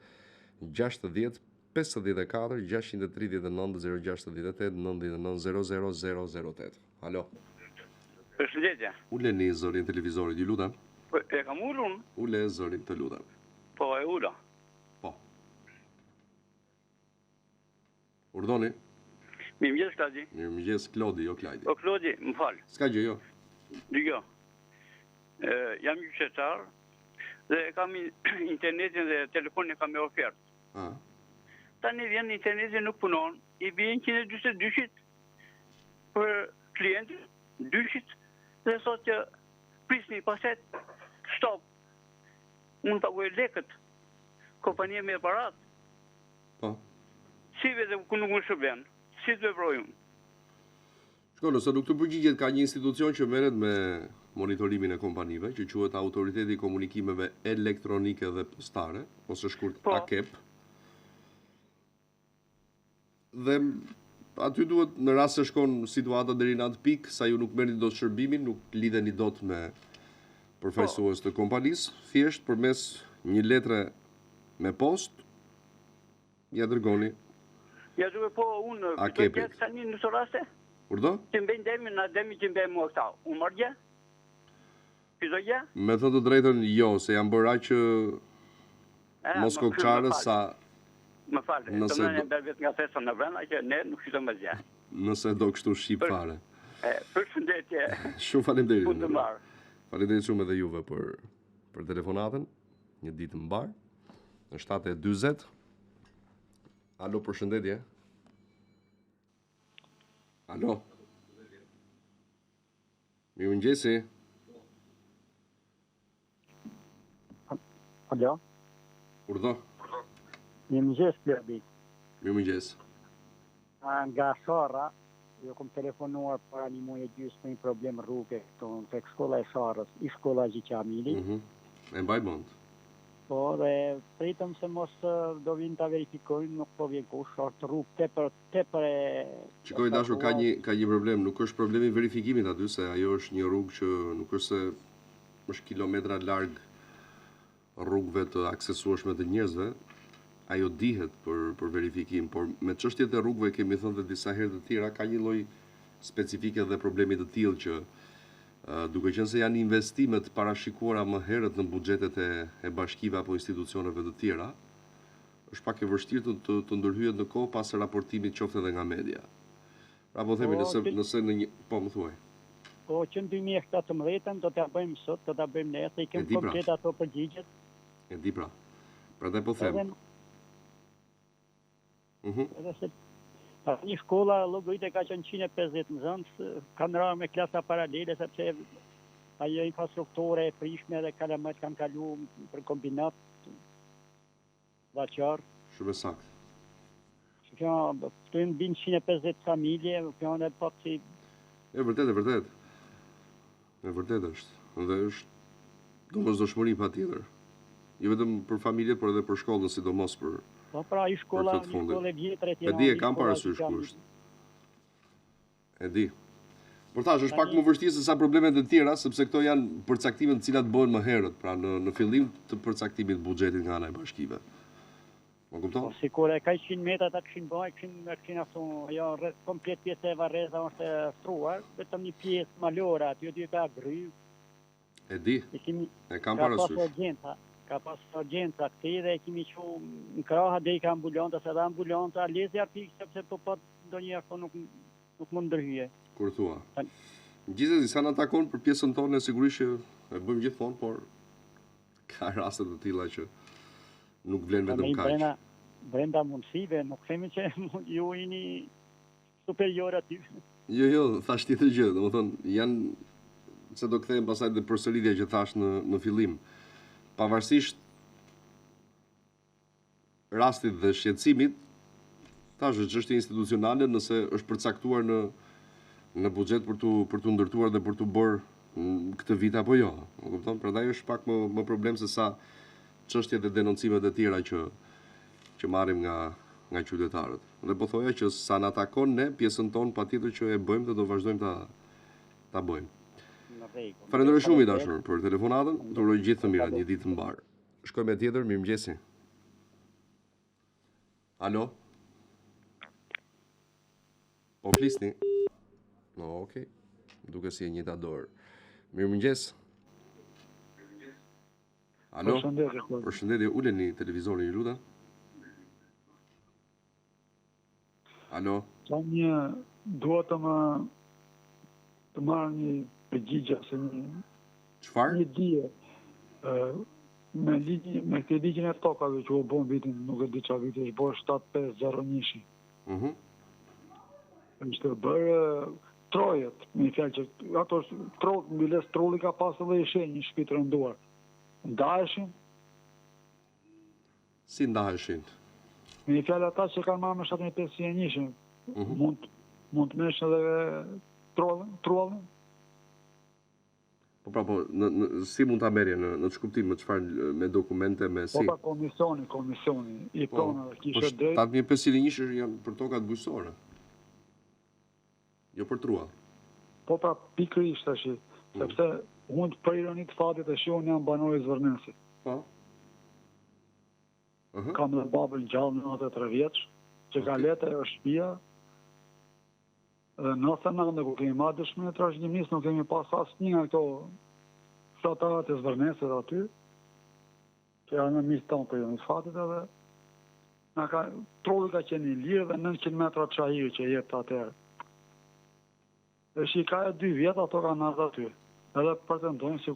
60 54 639 068 99 00 008. Alo. Përshëndetje. Uleni zërin televizorit, ju lutem. Po, e kam ullun? Ule zërin, të lutem. Po, e ula. Po. Urdhoni. Mirëmëngjes, Klodi. Mirëmëngjes, Klodi, jo Klajdi. Po, Klodi, më fal. S'ka gjë, jo. Dëgjo. Jam një qytetar dhe kam internetin dhe telefonin kam me ofertë. Ah. Tani vjen internetin nuk punon, i bie 142 për klientin, 2 dhe thotë që prisni paset, stop. Unë paguaj lekët, kompania me parat. Po. Si vetë ku nuk më shërben, si të veproj unë. Shko, nëse nuk të përgjigjet, ka një institucion që merret me monitorimin e kompanive, që quhet Autoriteti i Komunikimeve Elektronike dhe Postare, ose shkurt AKEP. Dhe aty duhet, në rast se shkon situata deri në atë pikë, sa ju nuk merrni dot shërbimin, nuk lidheni dot me përfaqësues të kompanisë, thjesht përmes një letre me post, ja dërgoni. Ja duhe po unë AKEP-it. Tani në të raste, Urdo? që mbejnë demi, na demi që mbejnë mua këta. Unë marrë gjë? Pizo gjë? Me thënë të drejtën, jo, se jam bërë aq që mos kokçare sa Më falë, Nëse të mënë do- e bërë vetë nga thesa në brenda, që ne nuk shqitëm me gjë. nëse do kështu shqip fare. Përshëndetje, Shumë faleminderit. punë të marë. Faleminderit shumë edhe juve për telefonatën. Një ditë mbar. Në 7:40. Alo, përshëndetje. Alo. Mirëmëngjesi. Alo, Urdhë. mirëmëngjes Klodi. Mirëmëngjes. Nga Shara, jo kom telefonuar para një muaj e gjysmë për një problem rrugë këtu tek shkolla e Sharës, i shkolla Gjiqamili. E mbaj mend. Po, dhe pritëm se mos do vinë ta verifikojnë, nuk po vjen kush, është rrugë tepër e... Shikoj dashur, ka një problem, nuk është problemi i verifikimit aty, se ajo është një rrugë që nuk është se është kilometra larg rrugëve të aksesueshme të njerëzve. Ajo dihet për verifikim, por me çështjet e rrugëve kemi thënë dhe disa herë të tjera, ka një lloj specifike dhe problemi të tillë që duke qenë se janë investimet parashikuara më herët në buxhetet e bashkive apo institucioneve të tjera, është pak e vështirë të ndërhyet në kohë pas raportimit qoftë edhe nga media. Pra po themi, nëse në një... Po, më thuaj. Po, që në 2017 do t'ja bëjmë sot, do t'ja bëjmë nesër, i E kemë di, pra. komplet ato përgjigjet. E di pra. Prandaj po them. Edhe se një shkolla llogarit e ka qenë 150 nxënës, kanë rarë me klasa paralele, sepse ajo infrastruktura e prishme dhe kalamajt kanë kalu për kombinat vaçar. Shumë saktë. Kjo, këtu në binë 150 familje, kjo në pak si... E vërtet. E vërtet është. Dhe është domosdoshmëri patjetër. Jo vetëm për familjet, por edhe për shkollën, sidomos për... Po pra, i shkolla, këtë fundit. shkolla e vjetre... E di, e kam parasysh ku është. E di. Por thash, është pak më vështirë se sa problemet e tjera, sepse këto janë përcaktimet të cilat bëhen më herët, pra në fillim të përcaktimit buxhetit nga ana e bashkive. Po kupton? Po, sikur e ka 100 metra ta kishin bërë, kishin ashtu, ajo komplet pjesë e Varreza është e struar, vetëm një pjesë malore, aty ka gry. E di, e kam parasysh. Ka pas urgjenca këti dhe kemi që në kraha dhe i ka ambulanta, se dhe ambulanta lezi arpik, sepse po do një ashtu nuk më ndërhyje. Kur thua. Gjithsesi, sa na takon për pjesën tonë, sigurisht që e bëjmë gjithmonë, por ka raste të tilla që nuk vlen vetëm kaq. Brenda mundësive, nuk themi që ju jeni superior aty. Jo, thash tjetër gjë, domethënë janë se do kthehem pastaj në përsëritje që thash në fillim. Pavarësisht rastit dhe shqetësimit, tash është çështje institucionale nëse është përcaktuar në buxhet për tu ndërtuar dhe për tu bërë këtë vit apo jo. E kupton? Prandaj është pak më problem se sa çështjet e denoncimet e tjera që marrim nga qytetarët. Dhe po thoja që sa na takon ne, pjesën tonë patjetër që e bëjmë dhe do vazhdojmë ta bëjmë. Falenderoj shumë i dashur për telefonatën. Të uroj gjithë të mirat, një ditë të mbar. Shkojmë me tjetër, mirëmëngjesi. Alo? Po flisni? No, okej. Duke si e njëjta dorë. Mirëmëngjes. Alo? Përshëndetje, uleni televizorin, ju lutem. Alo? Duhet të marrë një përgjigje ose Çfarë? një dije me këtë ligjin e tokave që u bën vitin, nuk e di çfarë viti është bërë 7501. Është bërë trojet, me fjalë që ato mbiles trolli ka pas edhe i shenjë një shtëpi të rënduar. Ndaheshin? Si ndaheshin? Me fjalë ata që kanë marrë me 7501, mund të mëshin edhe trollin? Po, si mund ta merrje në ç'kuptim, me çfarë, me dokumente, me si? Po, komisioni i pronave kishte drejt. 7501 janë për tokat bujqësore. Jo për trua. Po pra pikërisht tash, sepse unë për ironi të fatit e shoh jam banor i Zvërnesit. Po. Kam dhe babën gjallë 93 vjeç, që ka letë e shtëpia. Dhe 99 ku kemi marrë dëshminë e trashëgimisë, nuk kemi pas asnjë nga këto fshatarat e Zvërnesit aty, që janë në misë tonë për ironi të fatit edhe trolli ka qenë i lirë dhe 900 metra çajir që jep atëherë. Dhe shika e 2 vjet ato kanë ardhur aty. Edhe pretendojnë se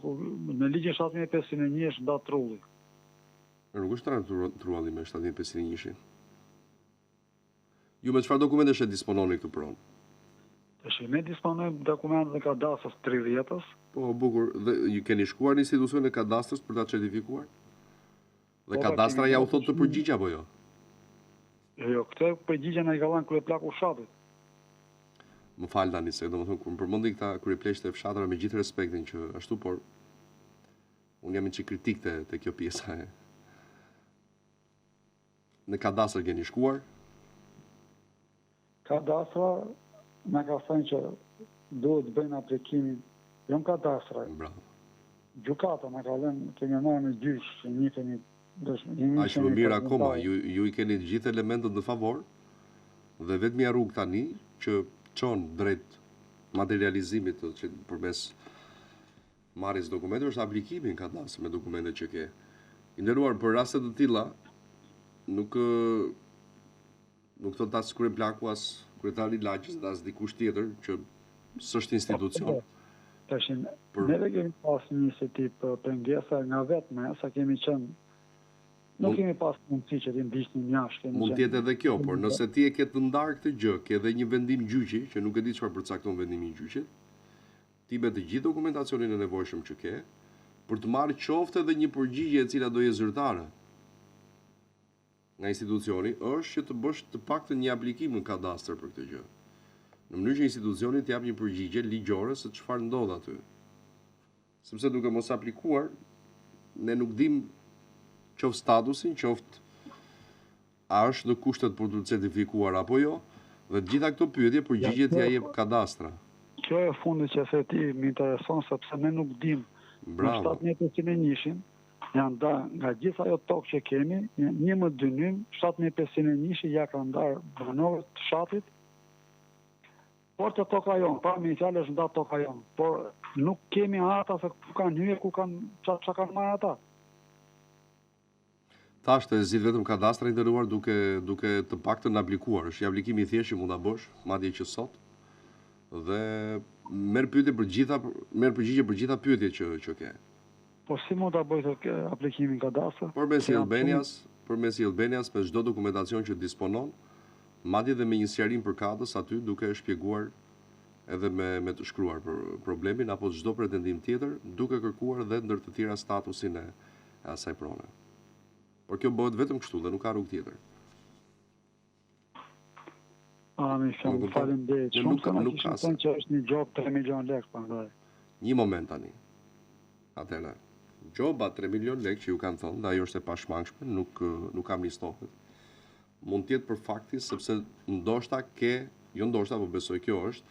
me ligjin 7501 është nda trulli. Nuk është trulli me 7501. Ju me çfarë dokumentesh e dispononi këtë pronë? Ne disponojmë dokumentet e kadastrës 30-s. Po, bukur, dhe ju keni shkuar në institucion e kadastrës për ta certifikuar? Dhe kadastra ja u thotë të përgjigje apo jo? Jo, këtë përgjigje na i ka dhënë kryeplaku fshatit. Më fal tani se domethënë kur përmendi këta kryepleqtë e fshatura me gjithë respektin që ashtu, por unë jam një kritik te kjo pjesa e. Në kadastër keni shkuar? Kadastra na ka thënë që duhet të bëjnë aplikimin, jo në kadastra. Bravo. Gjykata na ka dhënë, kemi marrë në gjyq, që njiheni Aq më mirë akoma, ju i keni të gjithë elementët në favor dhe vetëm rrugë tani që çon drejt materializimit që përmes marrjes dokumenteve është aplikimi në kadastër me dokumentet që ke. I nderuar, për raste të tilla nuk thot as kryeplaku as kryetari i lagjës as dikush tjetër që s'është institucion. Tashin, neve kemi pas një tip pengesa nga vetme, sa kemi qenë. Nuk kemi pas mundësi që ti ndiqnim jashtë. Mund të jetë edhe kjo, por nëse ti e ke të ndarë këtë gjë, ke edhe një vendim gjyqi, që nuk e di çfarë përcakton vendimi i gjyqit, ti me të gjithë dokumentacionin e nevojshëm që ke, për të marrë qoftë edhe një përgjigje e cila do jetë zyrtare nga institucioni, është që të bësh të paktën një aplikim në kadastër për këtë gjë. Në mënyrë që institucioni të jap një përgjigje ligjore se çfarë ndodh aty. Sepse duke mos aplikuar, ne nuk dim qoftë statusin, qoftë a është në kushtet për të certifikuar apo jo, dhe gjitha këto pyetje përgjigjet ja jep kadastra. Kjo e fundit që the ti më intereson sepse ne nuk dim. Bravo. Në 7501 janë da nga gjitha ajo tokë që kemi, 1/2 7501 ja kanë ndarë banorët të fshatit, por të toka jonë, pra me fjalë është nda toka jonë, por nuk kemi ata se ku kanë hyrë, ku kanë çka kanë marrë ata. Tash të zgjidh vetëm kadastra i nderuar duke të paktën aplikuar. Është një aplikim i thjeshtë që mund ta bësh, madje që sot. Dhe merr përgjigje për gjitha pyetjet që ke. Po si mund ta bëj të aplikimin kadastër? Përmes i Albanias me çdo dokumentacion që disponon, madje dhe me një sqarim përkatës aty duke shpjeguar edhe me të shkruar për problemin apo çdo pretendim tjetër, duke kërkuar dhe ndër të tjera statusin e asaj prone. Por kjo bëhet vetëm kështu dhe nuk ka rrugë tjetër. Mi shumë, faleminderit. Shumë se më kishin thënë që është një gjop 3 milion lekë, pandaj. Një moment tani. Atëherë, gjoba 3 milion lekë që ju kanë thënë, dhe ajo është e pashmangshme, nuk kam listohet. Mund tjetë për fakti, sepse ndoshta po besoj kjo është,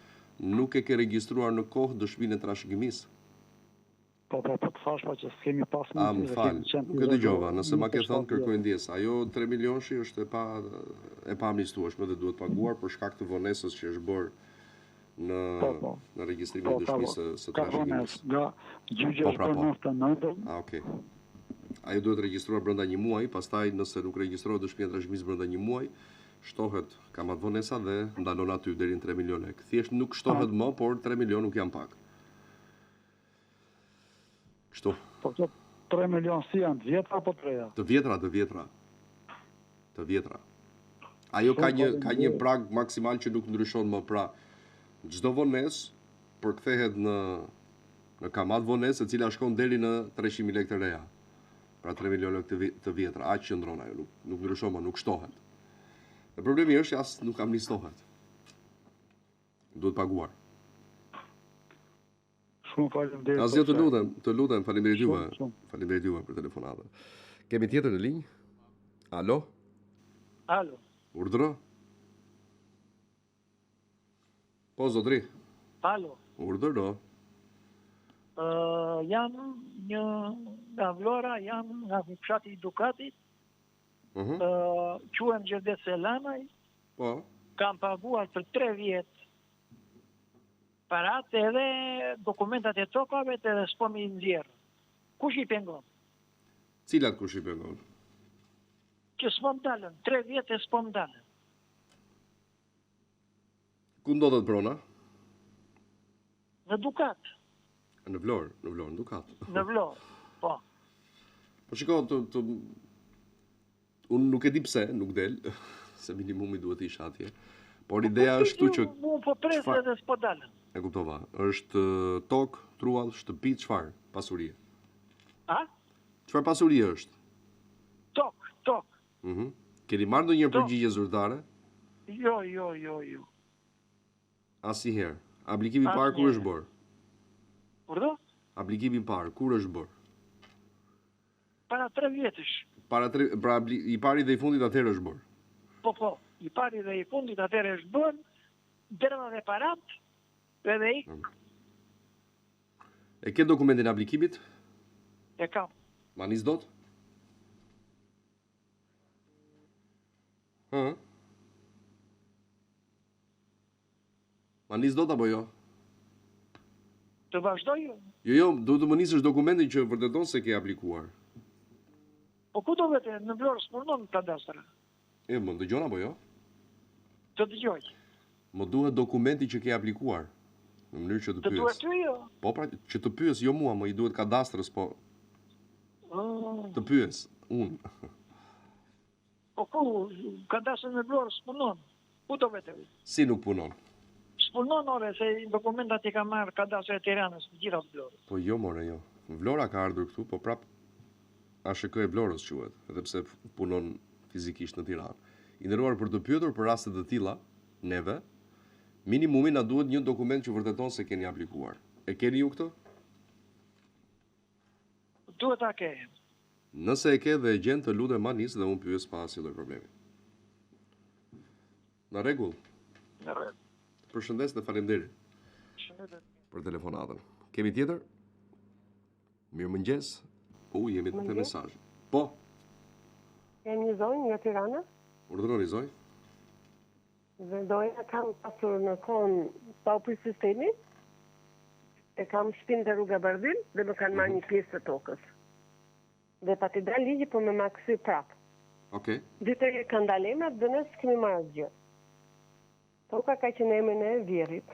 nuk e ke regjistruar në kohë dëshminë e trashëgimisë. Po të thash pa që s'kemi pas më fal, nuk e dëgjova, nëse ma ke thënë kërkoj ndjes. Ajo 3 milion shi është e pa amnistueshme dhe duhet paguar për shkak të vonesës që është bërë në regjistrimin e dëshmisë së trashëgimisë. Nga gjyqja është bërë 99. Okej. Ajo duhet regjistruar brenda një muaji, pastaj nëse nuk regjistrohet dëshmia e trashëgimisë brenda një muaji, shtohet kamat vonesa dhe ndalon aty deri në 3 milion lekë. Thjesht nuk shtohet më, por 3 milion nuk janë pak. Kështu. Po këto 3 milion si janë, të vjetra apo të reja? Të vjetra. Ajo ka një prag maksimal që nuk ndryshon më, pra çdo vonesë përkthehet në kamat vonesë e cila shkon deri në 300.000 lekë të reja. Pra 3 milion lekë të vjetra, aq qëndron ajo, nuk ndryshon më, nuk shtohet. Dhe problemi është as nuk amnistohet. Duhet paguar. Shumë faleminderit. Asgjë, të lutem, faleminderit juve. Faleminderit juve për telefonatën. Kemi tjetër në linjë? Alo? Alo. Urdhëro? Po, zotri. Alo. Urdhëro? Jam nga Vlora, jam nga fshati i Dukatit. Quhem Gjerdet Selanaj. Po. Kam paguar për 3 vjet parat edhe dokumentat e tokave edhe s'po mi nxjerr. Kush i pengon? Cilat kush i pengon? Që s'po më dalën, 3 vjet e s'po më dalën. Ku ndodhet prona? Në Dukat. Në Vlorë, në Dukat. Në Vlorë, po. Po shiko, unë nuk e di pse, nuk del, se minimumi duhet isha atje. Por ideja është këtu që... Unë po pres edhe s'po dalën. E kuptova. Është tokë, truall, shtëpi, çfarë? Pasurie. A? Çfarë pasurie është? Tok. Keni marrë ndonjëherë përgjigje zyrtare? Jo. Asnjëherë. Aplikimi i parë kur është bërë? Urdhë? Aplikimi i parë kur është bërë? Para 3 vjetësh. Pra i pari dhe i fundit atëherë është bërë. Po. I pari dhe i fundit atëherë është bërë, derdha dhe parat, edhe i. E ke dokumentin e aplikimit? E kam. Ma nis dot? Ma nis dot apo jo? Të vazhdoj? Jo, duhet të më nisësh dokumentin që vërteton se ke aplikuar. Po ku do vete? Në Vlorë s'punon kadastra. Më dëgjon apo jo? Të dëgjoj. Më duhet dokumenti që ke aplikuar. Në mënyrë që të pyes. Të duhet ty jo? Po pra, që të pyes jo mua, më i duhet kadastrës, po. Të pyes, unë. Po ku? Kadastrën në Vlorë s'punon. Ku do vete? Si nuk punon? S'punon ore, se dokumentat i ka marrë kadastra e Tiranës, të gjitha Vlorës. Po jo, more, jo. Vlora ka ardhur këtu, po prap ASHK e Vlorës quhet, edhe pse punon fizikisht në Tiranë. I nderuar, për të pyetur për raste të tilla, neve minimumi na duhet një dokument që vërteton se keni aplikuar. E keni ju këtë? Duhet ta ke. Nëse e ke dhe e gjen, të lutem ma nis dhe unë pyes pa asnjë lloj problemi. Në rregull. Në rregull. Përshëndes dhe faleminderit. Për telefonatën. Kemi tjetër? Mirëmëngjes. Po, jemi të mesazh. Po. Jam një zonjë nga Tirana. Urdhëroni zonjë. Dhe doja kam pasur në kohën pa u pris sistemi. E kam shtëpinë te rruga Bardhyl dhe më kanë marrë një pjesë të tokës. Dhe pa t'i dalë ligji po më ma kthy prap. Okej. Dytëri kanë dalë emrat dhe ne s'kemi marrë asgjë. Toka ka qenë emrin e vjerrit.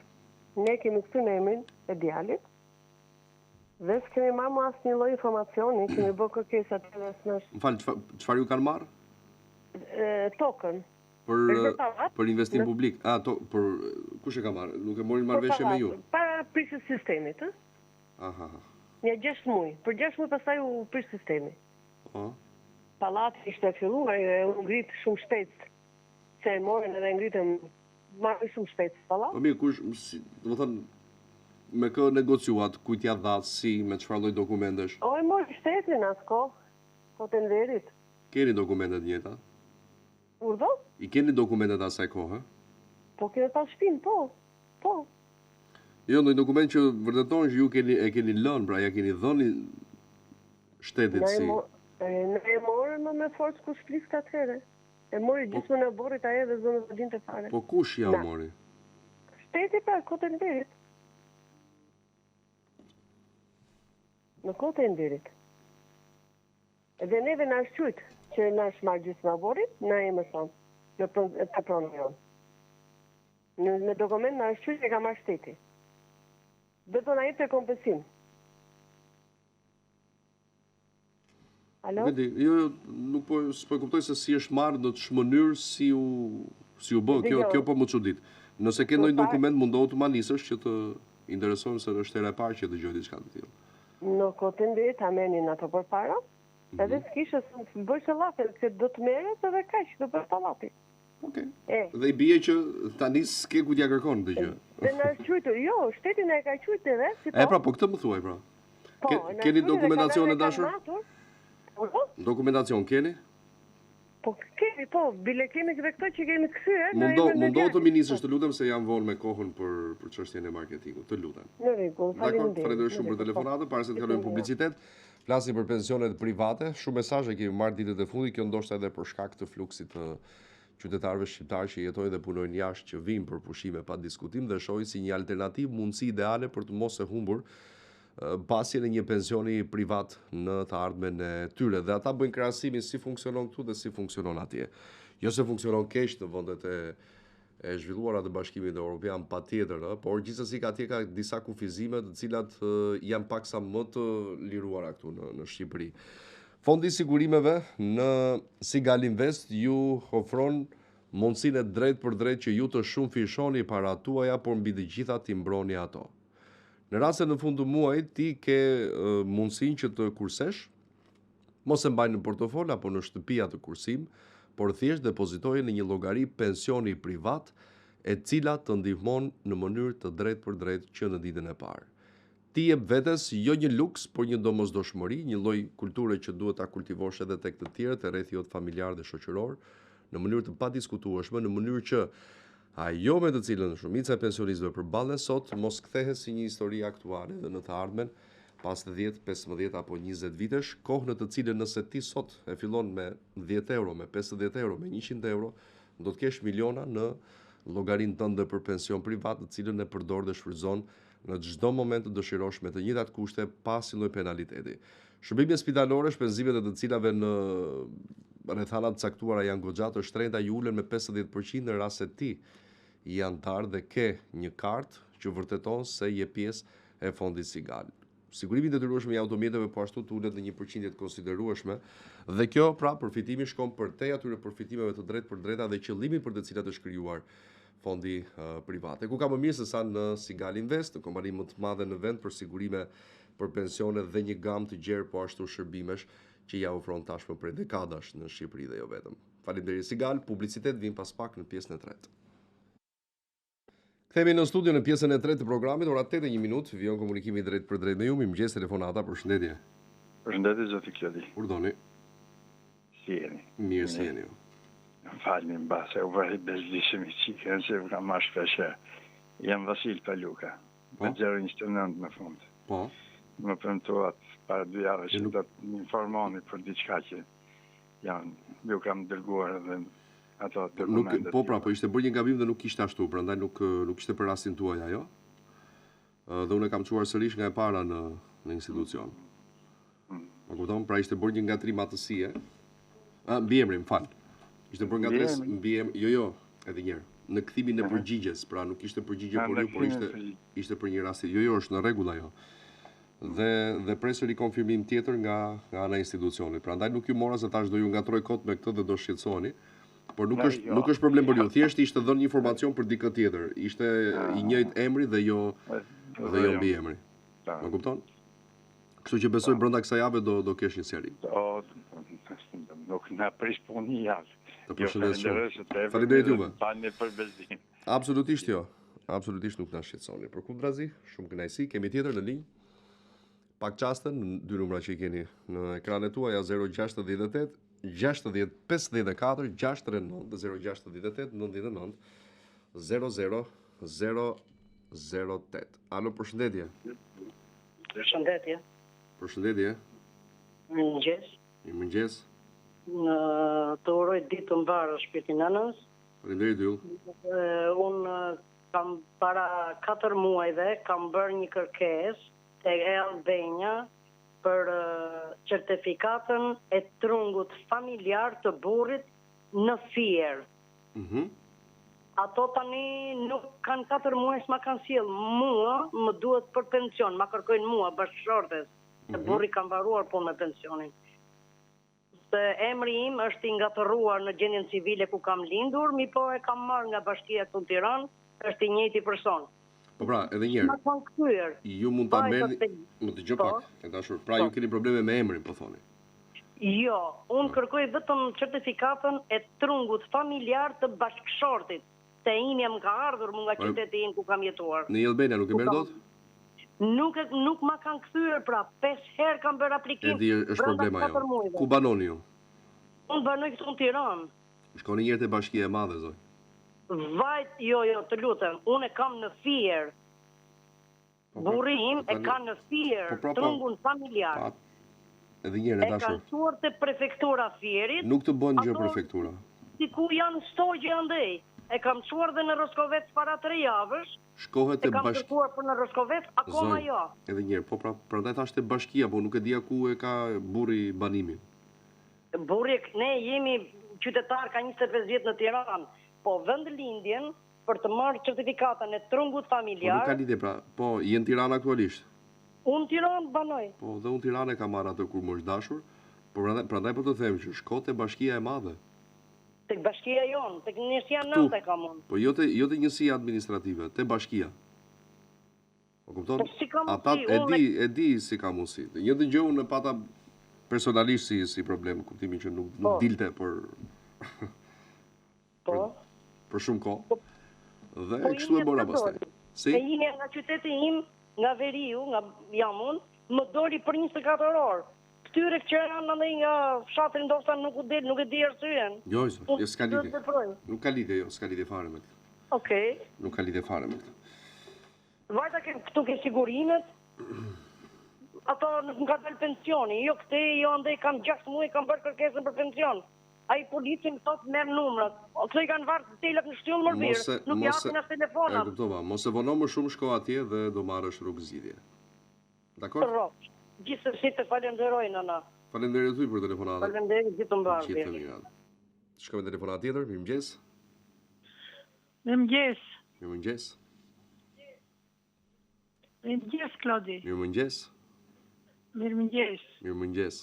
Ne kemi kthy në emrin e djalit. Dhe s'kemi marrë asnjë lloj informacioni, kemi bërë kërkesa të rrethnash. M'fal, çfarë ju kanë marrë? Tokën. Për investim publik. Për kush e ka marrë? Nuk e morin marrëveshje me ju? Para prisjes sistemit, ë? Aha. Një 6 muaj. Për 6 muaj pastaj u pris sistemi. pallati ishte filluar, u ngrit shumë shpejt. Se e morën edhe ngritën marrë shumë shpejt pallat. Po mirë, domethënë me kë negociuat, kujt ja dha, si, me çfarë lloj dokumentesh? O e mori shtetin atë kohë të Enverit. Keni dokumentet njëta? Urdhë? I keni dokumentet asaj kohë? Po kemi pas shtëpinë, po. Jo, ndonjë dokument që vërteton që ju e keni lënë, pra ja keni dhënë shtetit si. Ne e morën me forcë kush fliska atëherë. E mori gjysmën e borrit ajo dhe zonë të dinte fare. Po kush ja mori? Shteti pra, Kotë e Enverit. Në Kotë e Enverit. Edhe neve na shqyt që na shmarr gjysma e borrit, na e më thonë, të pronën jonë. Në dokument na shqyt e ka marrë shteti. Dhe do na jepte kompensim. Alo? Vedi, jo, nuk po kuptoj se si është marrë në ç'më mënyrë si u bë, kjo po më çudit. Nëse ke ndonjë dokument mundohu të ma nisësh që të interesojmë se është hera e parë që dëgjoj diçka të tillë. Në Kotë e Enverit ta merrnin ato përpara, edhe s'kishte bëj shëllafë, se do të merret edhe kaq do bëj pallati. Okej. Dhe i bie që tani s'ke ku t'ja kërkon këtë gjë. Dhe na shqytur, jo, shteti na e ka qujtë edhe, si po. Po këtë më thuaj pra. Keni dokumentacion e dashur? Dokumentacion keni? Po kemi, bile kemi dhe këto që kemi kthyer. Mundo të ministësh, të lutem, se jam vonë me kohën për çështjen e marketingut, të lutem. Në rregull, faleminderit. Faleminderit shumë për telefonatën, para se të kalojmë publicitet. Flasim për pensionet private, shumë mesazhe kemi marrë ditët e fundit, kjo ndoshta edhe për shkak të fluksit të qytetarëve shqiptarë që jetojnë dhe punojnë jashtë, që vinë për pushime pa diskutim dhe shohin si një alternativë, mundësi ideale për të mos e humbur pasjen e një pensioni privat në të ardhmen e tyre. Dhe ata bëjnë krahasimin si funksionon këtu dhe si funksionon atje. Jo se funksionon keq në vendet e zhvilluara të Bashkimit Evropian patjetër, por gjithsesi atje ka disa kufizime të cilat janë paksa më të liruara këtu në Shqipëri. Fondi i sigurimeve në Sigal Invest ju ofron mundësinë drejt për drejt që ju të shumë fishoni para tuaja, por mbi të gjitha t'i mbroni ato. Në rast se në fund të muajit ti ke mundësinë që të kursesh, mos e mbaj në portofol apo në shtëpia të kursim, por thjesht depozitoje në një llogari pensioni privat, e cila të ndihmon në mënyrë të drejtë për drejtë që në ditën e parë. Ti jep vetes jo një luks, por një domosdoshmëri, një lloj kulture që duhet ta kultivosh edhe tek të tjerët e rreth jot familjar dhe shoqëror, në mënyrë të padiskutueshme, në mënyrë që ajo me të cilën shumica e pensionistëve përballen sot mos kthehet si një histori aktuale dhe në të ardhmen pas 10, 15 apo 20 vitesh, kohë në të cilën nëse ti sot e fillon me 10 euro, me 50 euro, me 100 euro, do të kesh miliona në llogarinë tënde për pension privat, të cilën e përdor dhe shfrytëzon në çdo moment të dëshirosh me të njëjtat kushte pa asnjë lloj penaliteti. Shërbimet spitalore, shpenzimet e të cilave në rrethanat caktuara janë goxha të shtrenjta, ju ulen me 50% në rast se ti i antar dhe ke një kartë që vërteton se je pjesë e fondit Sigal. Sigurimi i detyrueshëm i automjeteve po ashtu ulet në një përqindje të konsiderueshme dhe kjo pra përfitimi shkon përtej atyre përfitimeve të drejtë për drejta dhe qëllimit për të cilat është krijuar fondi privat. Ku ka më mirë se sa në Sigal Invest, në kompani më të madhe në vend për sigurime për pensione dhe një gamë të gjerë po ashtu shërbimesh që ja ofron tashmë prej dekadash në Shqipëri dhe jo vetëm. Faleminderit Sigal, publicitet vin pas pak në pjesën e tretë. Kthehemi në studio në pjesën e tretë të programit, ora 8:01 minutë, vijon komunikimi drejt për drejt me ju. Mirëmëngjes, telefonata, përshëndetje. Përshëndetje zoti Klodi. Urdhoni. Si jeni? Mirë, si jeni ju. Falni mbase, u vaji bezdishëm i qikën, se u kam marrë shpeshe. Jam Vasil Paluka, me 029 në fund. Po. Më premtuat para 2 javë që do të më informoni për diçka që ju kam dërguar edhe ato dokumentet. Po pra, po ishte bërë një gabim dhe nuk ishte ashtu, prandaj nuk ishte për rastin tuaj ajo. Dhe unë e kam çuar sërish nga e para në institucion. Po kupton, pra ishte bërë një ngatrim atësie. Mbiemri, më fal. Ishte bërë ngatres jo, edhe një herë. Në kthimin e përgjigjes, pra nuk ishte përgjigje por ju, por ishte për një rast. Jo, është në rregull ajo. Dhe presë rikonfirmim tjetër nga ana e institucionit. Prandaj nuk ju mora se tash do ju ngatroj kot me këtë dhe do shqetësoheni. Por nuk është problem për ju. Thjesht ishte dhënë informacion për dikë tjetër. Ishte i njëjtë emri dhe jo mbiemri. Më kupton? Kështu që besoj brenda kësaj jave do kesh një seri. Nuk na prish punë një javë. Të përshëndes shumë. Faleminderit juve. Tani për bezdin. Absolutisht jo. Absolutisht nuk na shqetësoni. Përkundrazi, shumë kënaqësi. Kemi tjetër në linjë. Pak qaste në dy numra që I keni në ekranet tuaja 068 60 54 639 dhe 068 99 00008. Alo, përshëndetje. Përshëndetje. Përshëndetje. Mirëmëngjes. Mirëmëngjes. Të uroj ditë të mbarë shpirtin nënës. Faleminderit ju. Unë kam para 4 muajve kam bërë një kërkesë te Albania për certifikatën e trungut familjar të burrit në Fier. Ato tani nuk kanë 4 muaj s'ma kanë sjell. Mua më duhet për pension, ma kërkojnë mua bashkëshortes. Burri kam mbaruar punë me pensionin. Emri im është I ngatëruar në gjendjen civile ku kam lindur, mi po e kam marrë nga bashkia këtu në Tiranë, është I njëjti person. Po pra, edhe një herë. Ma kanë kthyer. Ju mund ta merrni, më dëgjoj pak, e dashur. Pra ju keni probleme me emrin, po thoni. Jo, unë kërkoj vetëm certifikatën e trungut familjar të bashkëshortit. Se imi jam ka ardhur mu nga qyteti im ku kam jetuar. Në Albania nuk e merr dot? Nuk ma kanë kthyer, pra 5 herë kam bërë aplikim. Edi është problema jo. Ku banoni ju? Unë banoj këtu në Tiranë. Shkoni një herë te Bashkia e Madhe, zoj. Vajt, jo, të lutem, unë e kam në Fier. Burri im e ka në Fier, trungun familjar. Edhe një herë dashur. E kanë çuar te prefektura Fierit. Nuk të bën gjë prefektura. Siku janë stogje andej. E kam çuar dhe në Roskovec para 3 javësh. Shkohet te kam kërkuar për në Roskovec, akoma jo. Edhe një herë, po pra, prandaj thash te bashkia, po nuk e dia ku e ka burri banimin. Burri, ne jemi qytetar ka 25 vjet në Tiranë, po vendlindjen për të marrë certifikatën e trungut familjar. Po nuk ka lidhje pra, po je në Tiranë aktualisht. Unë Tiranë banoj. Po dhe unë Tiranë e kam marrë atë kur më është dashur, por prandaj po të them që shko te Bashkia e Madhe. Tek bashkia jonë, tek njësia nënte kam unë. Po jo te njësia administrative, te bashkia. Po kupton? Po si ka ata e di si ka mundësi. Një dëgjoj unë pata personalisht si problem, kuptimin që nuk dilte për për shumë kohë. Dhe kështu e bëra pastaj. Si? E jemi nga qyteti im, nga Veriu, nga jam unë, më doli për 24 orë. Këtyre që janë nga fshatri ndoshta nuk u del, nuk e di arsyen. Jo, s'ka lidhje. Nuk ka lidhje, jo, s'ka lidhje fare me këtë. Okej. Nuk ka lidhje fare me këtë. Vajta këtu ke sigurimet. Ato nuk ka dalë pensioni. Jo këte, jo andej kam 6 muaj kam bërë kërkesën për pension. Ai policin thot merr numrat. Ose I kanë varë telat në shtyllë më mirë. Nuk japin as telefonat. E kuptova, mos e vono më shumë, shko atje dhe do marrësh rrugë zgjidhje. Dakor? Gjithsesi të falenderoj nëna. Faleminderit ty për telefonatën. Faleminderit gjithë mbarë. Gjithë të mirat. Shkojmë telefonat tjetër, mirëmëngjes. Mirëmëngjes. Mirëmëngjes. Mirëmëngjes, Klodi. Mirëmëngjes. Mirëmëngjes. Mirëmëngjes.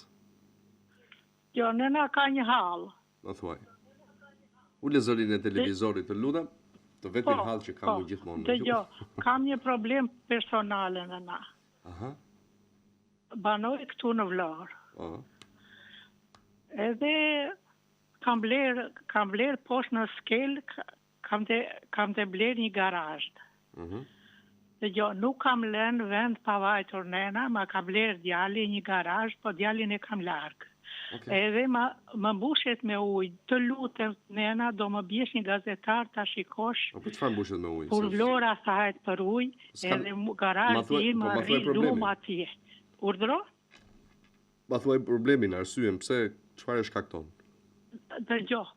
Jo, nëna ka një hall. Më thuaj. Ule zërin e televizorit të lutem, të vetmin hall që kam gjithmonë. Dëgjoj, kam një problem personale nëna. Aha. Banoj këtu në Vlorë. Edhe kam bler poshtë në skel, kam të bler një garazh. Dëgjoj, nuk kam lënë vend pavajtur nena, ma ka bler djali një garazh, po djalin e kam larg. Edhe më mbushet me ujë. Të lutem nena, do më bjesh një gazetar ta shikosh. Po çfarë mbushet me ujë? Kur Vlora thahet për ujë, edhe garazhi im rri lum atje. Urdhro? Ma thuaj problemin, arsyen, pse, çfarë e shkakton? Dëgjoj,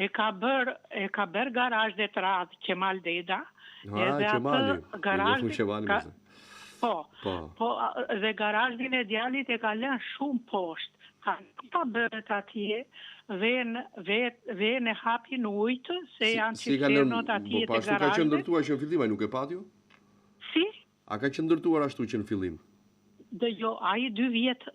e ka bër garazh dhe të radhë Qemal Deda. Qemali. Po, dhe garazhin e djalit e ka lënë shumë poshtë. Pa bërët atje, vjen e hapin ujtë, se janë cisternot atje të garazhit. Ka që ndërtuar që në fillim, a nuk e patju? Si? A ka që ndërtuar ashtu që në fillim? Jo, ai 2 vjet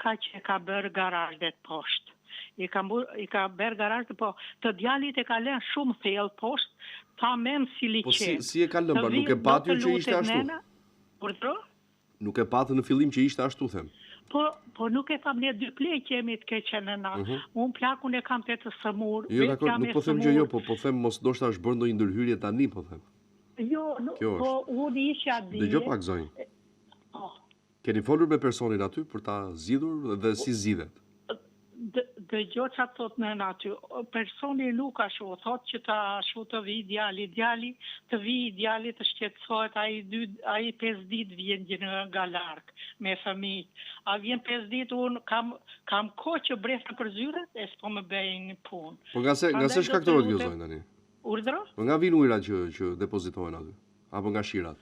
ka që ka bërë garazhet poshtë. I ka bërë garazhet, po të djalit e ka lënë shumë thellë poshtë, pa mend si liçe. Po si e ka lënë, nuk e patju që ishte ashtu? Urdhro? Nuk e patë në fillim që ishte ashtu, them. Po nuk e pam ne dy plej që jemi të keqen në na. Unë plakun e kam të sëmur. Jo, dakor, nuk po them gjë jo, po them mos ndoshta është bërë ndonjë ndërhyrje tani, po them. Jo, po unë isha di. Dëgjoj pak zonjë. Keni folur me personin aty për ta zgjidhur dhe si zgjidhet? Dëgjoj çfarë thot në aty. Personi nuk ashtu, thot që ta ashtu të vi djali, të vi djali të shqetësohet, ai 5 ditë vjen nga larg me fëmijë. A vjen 5 ditë unë kam kohë që bresa për zyret e s'po më bëjnë punë. Po nga se shkaktohet kjo zonjë tani? Urdhro? Po nga vin ujrat që depozitohen aty? Apo nga shirat?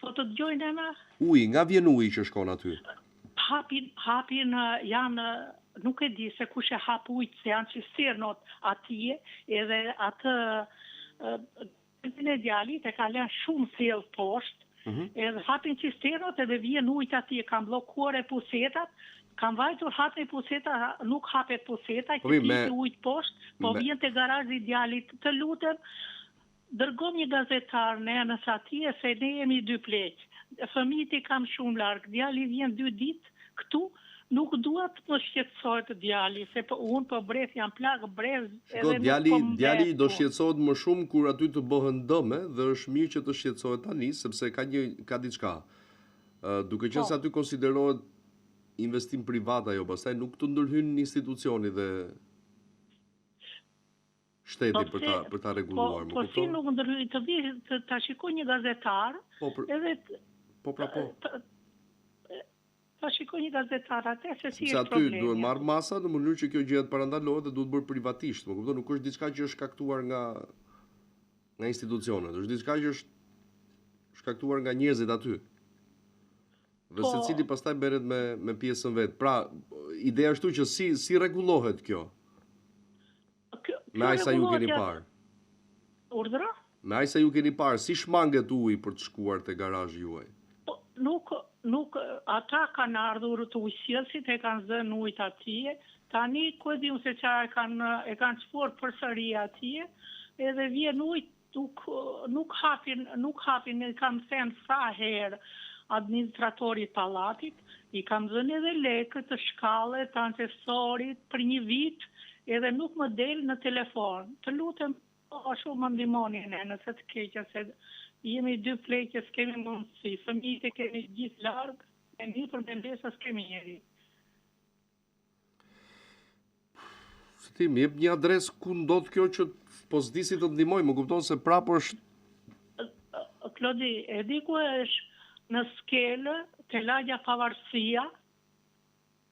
Po të dëgjojnë ana? Uji, nga vjen uji që shkon aty? Hapin janë, nuk e di se kush e hap ujt, se janë cisternot atje, edhe atë e djalit e ka lënë shumë thellë poshtë, edhe hapin cisternot edhe vjen ujt atje, kam bllokuar e pusetat, kam vajtur hapin puseta, nuk hapet puseta, që ti ujt poshtë, po vjen te garazhi i djalit, të lutem, dërgom një gazetar në anës atje, se ne jemi 2 pleq. Fëmijët i kam shumë larg, djali vjen 2 ditë këtu, nuk duhet të më shqetësohet djali, se unë po brez jam plak, brez edhe djali do shqetësohet më shumë kur aty të bëhen dëme dhe është mirë që të shqetësohet tani, sepse ka diçka. Duke qenë se aty konsiderohet investim privat ajo, pastaj nuk të ndërhyn institucioni dhe shteti për ta rregulluar, më kupton? Po si nuk ndërhyn, të ta shikoj një gazetar, edhe ta shikoj një gazetar atë se si është problemi. Se aty duhet marrë masa në mënyrë që kjo gjë të parandalohet dhe duhet bërë privatisht, më kupton? Nuk është diçka që është shkaktuar nga institucionet, është diçka që është shkaktuar nga njerëzit aty. Dhe secili pastaj merret me pjesën vet. Pra, ideja është që si rregullohet kjo? Me aq sa ju keni parë. Urdhra? Me aq sa ju keni parë, si shmanget uji për të shkuar te garazhi juaj? Nuk ata kanë ardhur të ujësjellësit, e kanë zënë ujt atje. Tani ku e di unë se çfarë e kanë çfuar përsëri atje, edhe vjen ujt, nuk hapin, e kam thënë sa herë administratorit pallatit, i kam dhënë edhe lekë të shkallët, të ancesorit për 1 vit, edhe nuk më del në telefon. Të lutem, shumë më ndihmoni nëse të keqja, se jemi 2 pleqe, s'kemi mundësi, fëmijët e kemi gjithë larg, e një për mendesa s'kemi njeri. Se ti më jep një adresë ku ndodh kjo që po s'disi të ndihmoj, më kupton se prapë është. Klodi, e di ku është në Skelë, te lagja Pavarësia,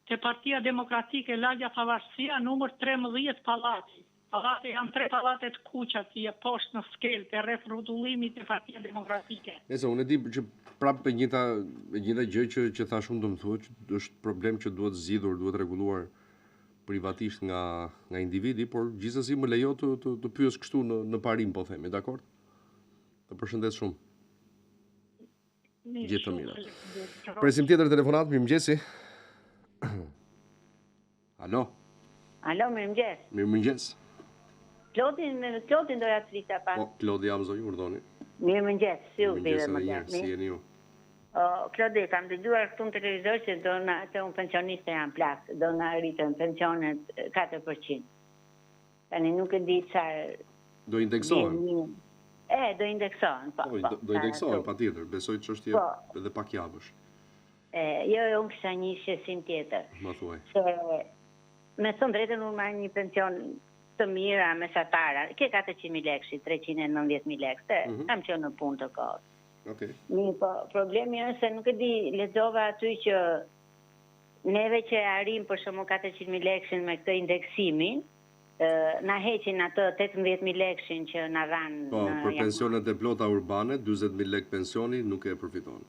te Partia Demokratike Lagja Pavarësia, numër 13 pallati. Pallati janë 3 pallate të kuq atje poshtë në Skelë, te rreth rrotullimit të Partia Demokratike. Nëse unë e di që prapë e njëjta gjë që thash unë do më thuhet, është problem që duhet zgjidhur, duhet rregulluar privatisht nga individi, por gjithsesi më lejo të pyes kështu në parim, po themi, dakor? Të përshëndes shumë. Gjithë të mira. Presim tjetër telefonat, mirëmëngjesi. Alo, mirëmëngjes. Mirëmëngjes. Klodin doja të flita pak. Po, Klodi jam zonjë, urdhoni. Mirëmëngjes, si u bile më mirë. Si jeni ju? Klodi, kam dëgjuar këtu në televizor që do na të un pensioniste janë plak, do na rritën pensionet 4%. Tani nuk e di çfarë do indeksohen. Do indeksohen, po. Do indeksohen patjetër, besoj ç'është edhe pak javësh. Jo, unë kisha një shesim tjetër. Ma thuaj. Se me thënë drejtën unë marrë një pension të mira mesatara. Ke 400.000 lekë, 390.000 lekë. Kam qenë në punë të kohës. Problemi është se nuk e di, lexova aty që neve që arrim për shembull 400.000 lekë me këtë indeksimin, na heqin atë 18.000 lekë që na dhanë. Po, për pensionet e plota urbane, 40.000 lekë pensioni nuk e përfiton.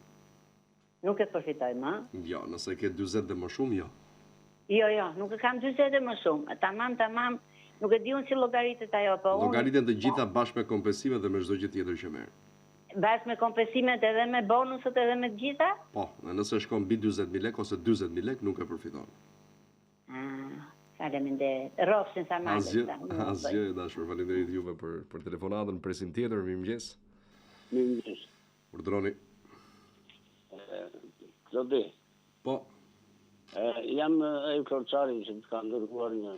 Nuk e përfitojmë, a? Jo, nëse ke 40 dhe më shumë, jo. Jo, nuk e kam 40 dhe më shumë. Tamam, nuk e di unë si llogaritet ajo, po unë... Llogariten të gjitha bashkë me kompensimet dhe me çdo gjë tjetër që merr. Bashkë me kompensimet edhe me bonuset edhe me të gjitha? Po, nëse shkon mbi 40.000 lekë ose 40.000 lekë, nuk e përfiton. Faleminderit. Rrofshin sa malë. Asgjë, dashur, faleminderit juve për telefonatën, presim tjetër, mirëmëngjes. Mirëmëngjes. Urdhroni. Lodi. Po. Jam e Korçari që të ka ndërguar një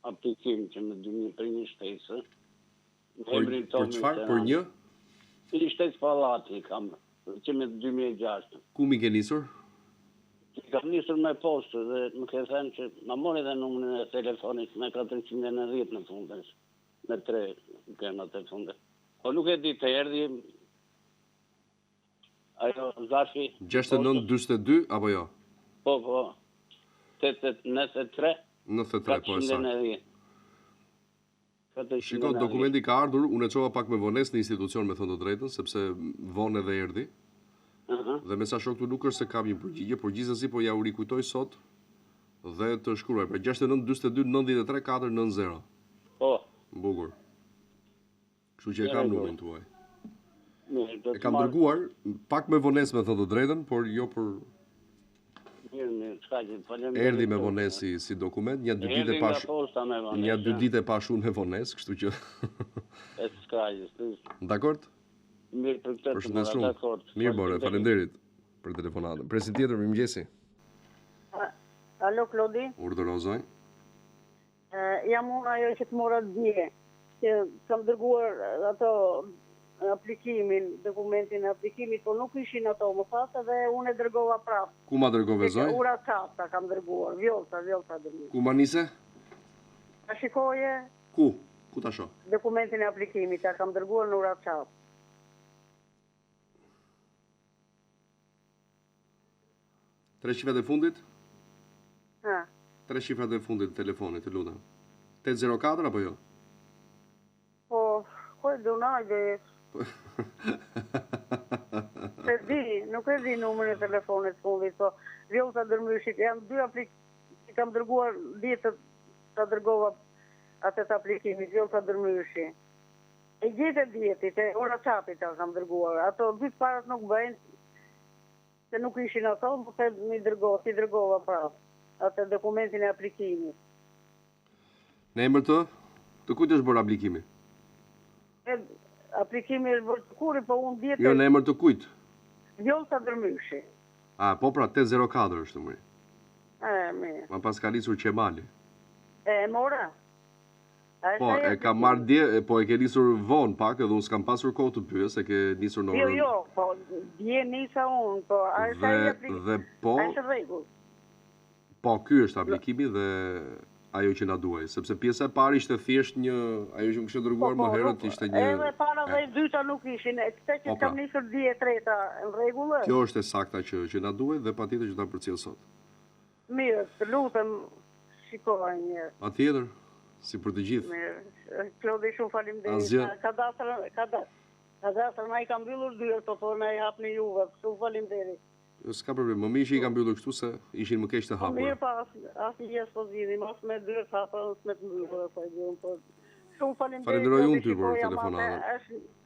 aplikim që me 2000 për një shtesë. Për çfarë? Për një? Një shtesë pallati kam, që me 2006. Ku mi ke nisur? Kam nisur me postë dhe më ke thënë që ma mori dhe numrin e telefonit me 490 në fundesh. Me 3 kemat e funde. Po nuk e di të erdhi ajo zashi 6942 apo jo? Po. 93 po e sa. Shiko, dokumenti ka ardhur, unë e çova pak me vonesë në institucion me thënë të drejtën, sepse vonë edhe erdhi. Dhe me sa shok këtu nuk është se kam një përgjigje, por gjithsesi po ja u rikujtoj sot dhe të shkruaj. Pra 6942 93 490. Po. Bukur. Kështu që e kam numrin tuaj. E kam dërguar pak me vonesë me thënë të drejtën, por jo për erdhi me vonesë si dokument, një 2 ditë pa një 2 ditë pa shumë me vonesë, kështu që Dakord? Mirë për këtë. Përshëndes shumë. Mirë more, faleminderit për telefonatën. Presim tjetër, mirëmëngjesi. Alo Klodi? Urdhërozoj. Jam unë ajo që të mora dje, që kam dërguar ato aplikimin, dokumentin e aplikimit, po nuk ishin ato më fasa dhe unë e dërgova prapë. Ku ma dërgove zoj? Ura çapta kam dërguar, vjolta dërguar. Ku ma nise? Ta shikoje? Ku? Ku ta shoh? Dokumentin e aplikimit, ta kam dërguar në ura çapta. Tre shifrat e fundit? Ha. Tre shifrat e fundit të telefonit, të lutem. 804 apo jo? Po, ku e donajde? Nuk e di numrin e telefonit fundit, po Vjolta Dërmyshit, janë 2 aplikim, kam dërguar ditë të dërgova atë aplikimit, Vjolta Dërmyshi. E gjithë e djetit, e ora çapit kam dërguar, ato 2 parat nuk bëjnë, se nuk ishin ato, po të mi dërgova prapë, atë dokumentin e aplikimit. Në emër të kujt është bërë aplikimi? Aplikimi është bërë të kuri, po unë djetë... Jo, në emër të kujt? Vjolta Dërmyshi. Po pra, 804 është të mëri. Mirë. Ma pas ka nisur Qemali. Mora? Po, e ka marrë dje, po e ke nisur vonë pak, edhe unë s'kam pasur kohë të pyes, e ke nisur në orën... Jo, po, dje nisa unë, po, a është aji aplikimi? Dhe po... A është rregull? Po, ky është aplikimi dhe ajo që na duaj, sepse pjesa e parë ishte thjesht një, ajo që më kishte dërguar më herët ishte një... Edhe para dhe e dyta nuk ishin, e këtë që kam nisur dje e treta në rregull? Kjo është e sakta që na duaj dhe patjetër që ta përcjell sot. Mirë, të lutem, shikoj një. Patjetër, si për të gjithë. Mirë, Klodi, shumë faleminderit. Kadastër na i ka mbyllur dyert, po na i hapni juve, shumë faleminderit. S'ka problem, më mirë që i kam mbyllur kështu se ishin më keq të hapura. Mirë pa, asë një s'pozidim, asë me dyert hapa, asë me të mbyllur, po e diun, po... Shumë faleminderit. Falenderoj unë ty për telefonatën.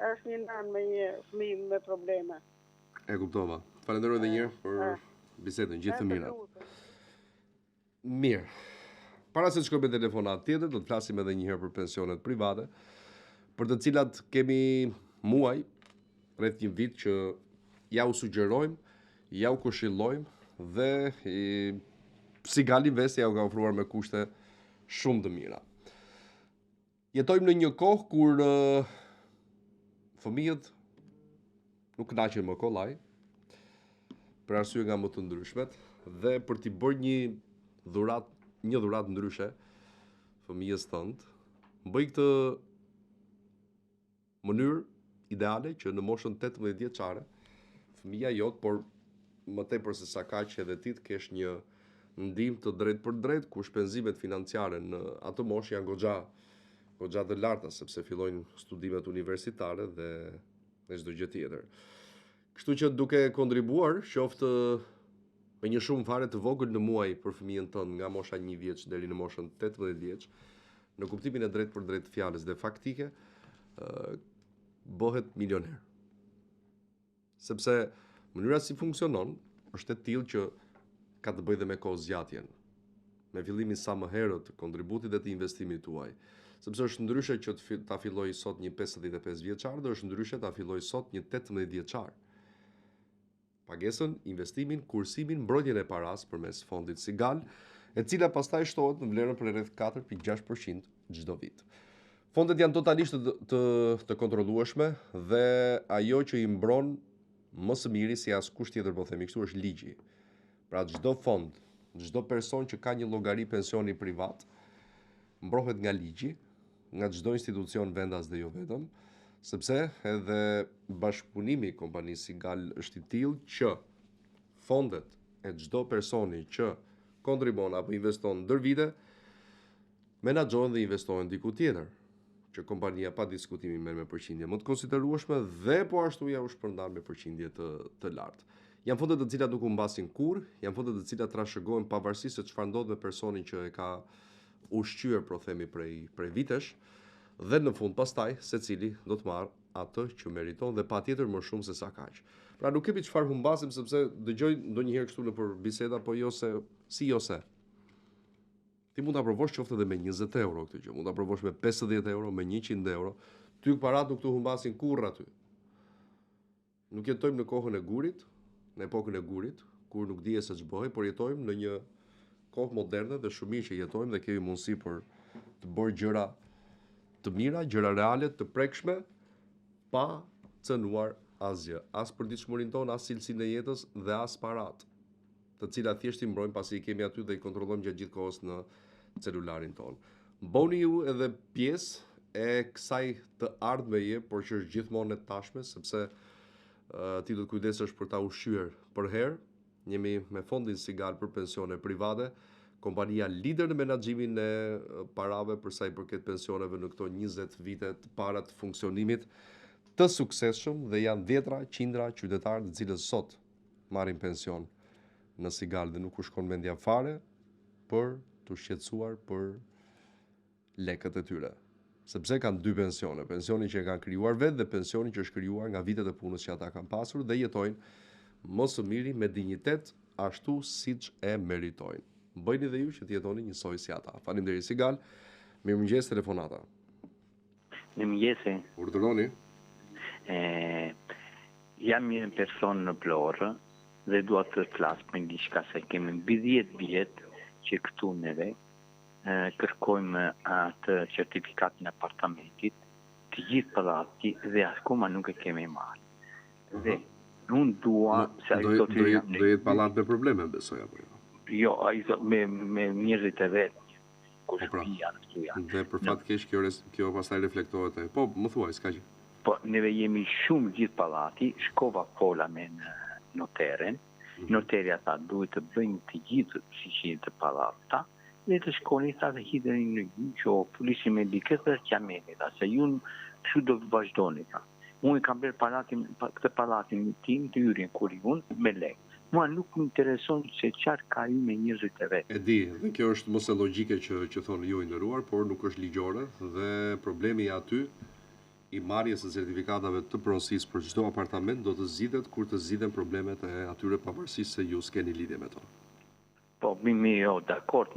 Është një nën me një fëmijë me probleme. E kuptova. Falenderoj edhe një herë për bisedën, gjithë të mirat. Mirë. Para se të shkojmë me telefonat tjetër, do të flasim edhe një herë për pensionet private, për të cilat kemi muaj, rreth një vit që ja u sugjerojmë, ja u këshillojmë dhe si Gali Vesti ja u ka ofruar me kushte shumë të mira. Jetojmë në një kohë kur fëmijët nuk kënaqen më kollaj, për arsye nga më të ndryshmet, dhe për t'i bërë një dhuratë ndryshe fëmijës tënd, bëj këtë mënyrë ideale që në moshën 18 vjeçare fëmija jot, por më tepër se sa kaq edhe ti të kesh një ndihmë të drejtë për drejtë, ku shpenzimet financiare në atë moshë janë goxha të larta, sepse fillojnë studimet universitare dhe çdo gjë tjetër. Kështu që duke kontribuar, qoftë me një shumë fare të vogël në muaj për fëmijën tënd nga mosha 1 vjeç deri në moshën 18 vjeç, në kuptimin e drejtë për drejtë fjalës dhe faktike, bëhet milioner. Sepse mënyra si funksionon është e tillë që ka të bëjë dhe me kohëzgjatjen, me fillimin sa më herët të kontributit dhe të investimit tuaj. Sepse është ndryshe që ta filloj sot një 55 vjeçar dhe është ndryshe ta filloj sot një 18 vjeçar. pagesën, investimin, kursimin, mbrojtjen e paras përmes fondit Sigal, e cila pastaj shtohet në vlerën për rreth 4.6% çdo vit. Fondet janë totalisht të kontrollueshme dhe ajo që i mbron më së miri si askush tjetër, po themi kështu, është ligji. Pra çdo fond, çdo person që ka një llogari pensioni privat, mbrohet nga ligji, nga çdo institucion vendas dhe jo vetëm, sepse edhe bashkëpunimi i kompanisë Sigal është i tillë që fondet e çdo personi që kontribon apo investon ndër vite, menaxhohen dhe investohen diku tjetër, që kompania pa diskutimi merr me përqindje më të konsiderueshme dhe po ashtu ja u shpërndan me përqindje të lartë. Janë fonde të cilat nuk u mbasin kurrë, janë fonde të cilat trashëgohen pavarësisht se çfarë ndodh me personin që e ka ushqyer, pro themi, prej vitesh, dhe në fund pastaj secili do të marr atë që meriton dhe patjetër më shumë se sa kaq. Pra nuk kemi çfarë humbasim, sepse dëgjoj ndonjëherë kështu nëpër biseda, po jo se ti mund ta provosh qoftë edhe me 20 euro këtë gjë, mund ta provosh me 50 euro, me 100 euro. Ty parat nuk të humbasin kurrë aty. Nuk jetojmë në kohën e gurit, në epokën e gurit, kur nuk dije se ç'bëhej, por jetojmë në një kohë moderne dhe shumë mirë që jetojmë dhe kemi mundësi për të bërë gjëra të mira, gjëra reale, të prekshme, pa cënuar asgjë, as përditshmërinë tonë, as cilësinë e jetës dhe as parat, të cilat thjesht i mbrojmë pasi i kemi aty dhe i kontrollojmë gjatë gjithë kohës në celularin tonë. Bëni ju edhe pjesë e kësaj të ardhmeje, por që është gjithmonë e tashme, sepse ti do të kujdesesh për ta ushqyer për herë. Jemi me fondin Sigal për pensione private, kompania lider në menaxhimin e parave për sa i përket pensioneve në këto 20 vite të para të funksionimit të suksesshëm, dhe janë dhjetra, qindra qytetarë të cilët sot marrin pension në Sigal dhe nuk u shkon mendja fare për të shqetësuar për lekët e tyre. Sepse kanë dy pensione, pensioni që e kanë krijuar vetë dhe pensioni që është krijuar nga vitet e punës që ata kanë pasur dhe jetojnë më së miri me dinjitet ashtu siç e meritojnë. Bëjni dhe ju që të jetoni njësoj si ata. Faleminderit Sigal. Mirëmëngjes telefonata. Mirëmëngjes. Urdhëroni. Jam një person në Vlorë dhe dua të flas për diçka, se kemi mbi 10 vjet që këtu neve kërkojmë atë certifikatin e apartamentit, të gjithë pallati, dhe akoma nuk e kemi marrë. Dhe unë dua se ai do të jetë pallat me probleme, besoj apo jo? Jo, ai me njerëzit e vet. Ku janë këtu janë. Dhe për fat keq kjo pastaj reflektohet. Po, më thuaj, s'ka gjë. Po, neve jemi shumë gjithë pallati, shkova fola me në noteren. Noterja tha duhet të bëjnë të gjithë siç të pallata, dhe të shkoni tha dhe hidheni në gjyq, polisi me diket dhe qameni, tha se ju kështu do të vazhdoni, tha. Unë kam bërë këtë pallatin tim të hyrin kur unë me lekë. Mua nuk më intereson se çfarë ka ju me njerëzit e vet. E di, dhe kjo është mos e logjike që thonë ju i nderuar, por nuk është ligjore dhe problemi aty i marrjes së certifikatave të pronësisë për çdo apartament do të zgjidhet kur të zgjidhen problemet e atyre, pavarësisht se ju s'keni lidhje me to. Po, jo, dakord,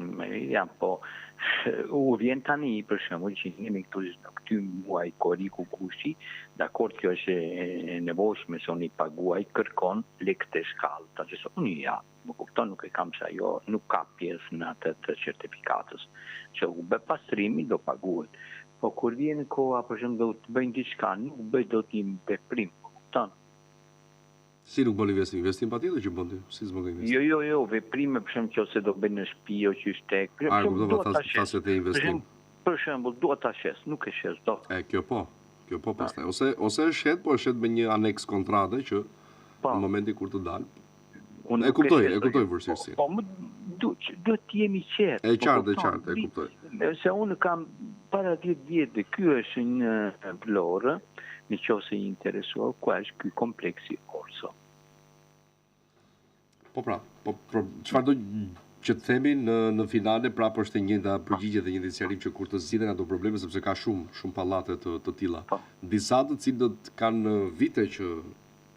jam, po, u vjen tani, për shembull, që jemi këtu në këty muaj koriku kushi, dakord, kjo është e nevojshme se unë i paguaj, kërkon lekë të shkallë, ta që unë ja, më kupton, nuk e kam se ajo, nuk ka pjesë në atë të certifikatës, që u bë pastrimi, do paguhet. Po, kur vjen koha, për shembull, do të bëjnë diçka, nuk bëj do t'i veprim, kupton. Si nuk bën investim patjetër që bën ti? Si s'bën investim? Jo, veprime për shembull nëse do bëj në shtëpi o që shtek. Thasë të investim. Për shembull, dua ta shes, nuk e shes dot. Kjo po pastaj. Ose e shet, po e shet me një aneks kontrate që në momentin kur të dal. E kuptoj vërtetësi. Po, do të jemi qartë. E qartë, e kuptoj. Se unë kam para 10 vjet dhe ky është një Vlorë, në qoftë se i interesuar, ku është ky kompleksi Orso. Po çfarë do që të themi në finale, prapë është e njëjta përgjigje dhe një sqarim që kur të zgjidhen ato probleme, sepse ka shumë pallate të tilla. Disa të cilët do të kanë vite që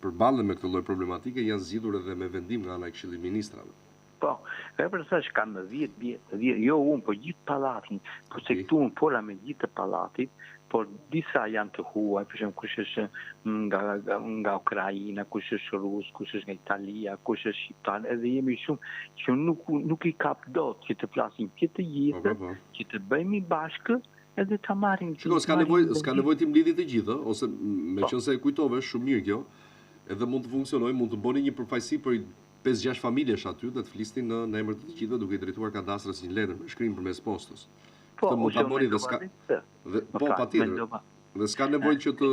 përballen me këtë lloj problematike janë zgjidhur edhe me vendim nga ana e Këshillit të Ministrave. Po, për sa që kam 10 vjetë, jo unë, po gjithë palatin, po se këtu unë pola me gjithë të palatit, por disa janë të huaj, për shumë kush është nga Ukrajina, kush është Rus, kush është nga Italia, kush është Shqiptar, edhe jemi shumë që nuk i kap dot që të flasin që të jetë, që të bëjmë i bashkë, edhe të marrin. Shiko, s'ka nevojë ti mlidhi të gjithë, ose me qenë se e kujtove, shumë mirë kjo, edhe mund të funksionojë, mund të bëni një përfaqësi për 5-6 familjesh aty dhe të flisnin në emër të gjithëve duke i drejtuar kadastrës një letër me shkrim përmes postës. Po, mund ta bëni dhe s'ka po patjetër. Dhe s'ka nevojë që të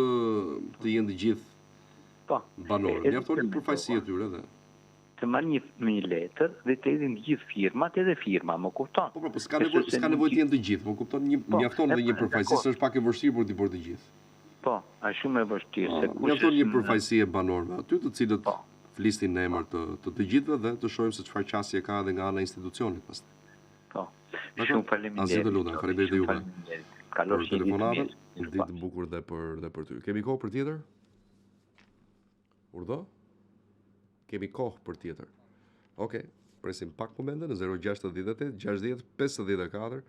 jenë të gjithë banorë. Mjaftoni përfaqësi aty edhe. Të marrë një letër dhe të edhin gjithë firmat edhe firma, më kupton? Po, s'ka nevojë të jenë të gjithë, më kupton, mjafton dhe një përfaqësi, është pak e vështirë për t'i bërë të gjithë. Po, është shumë e vështirë. Mjafton një përfaqësi e banorëve aty, të cilët flisnin në emër të gjithëve dhe të shohim se çfarë qasje ka edhe nga ana e institucionit pastaj. Po. Shumë faleminderit. Faleminderit juve. Kalofshi telefonatën, ditë të bukur dhe për ty. Kemi kohë për tjetër? Urdhë? Kemi kohë për tjetër. Okej, presim pak momente në 068 60 54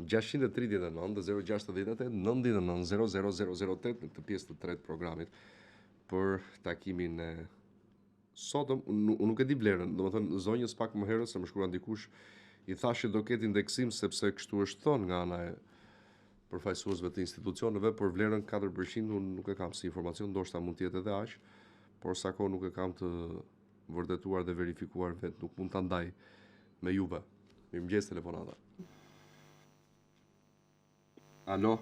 639 dhe 068 99 00008 në këtë pjesë të tretë programit për takimin e sotëm. Unë nuk e di vlerën, domethënë zonjës pak më herët se më shkruan dikush i thashë do ketë indeksim sepse kështu është thonë nga ana e përfaqësuesve të institucioneve, por vlerën 4% unë nuk e kam si informacion, ndoshta mund të jetë edhe aq, por sa kohë nuk e kam të vërtetuar dhe verifikuar vetë, nuk mund ta ndaj me juve. Mirëmëngjes telefonata. Alo.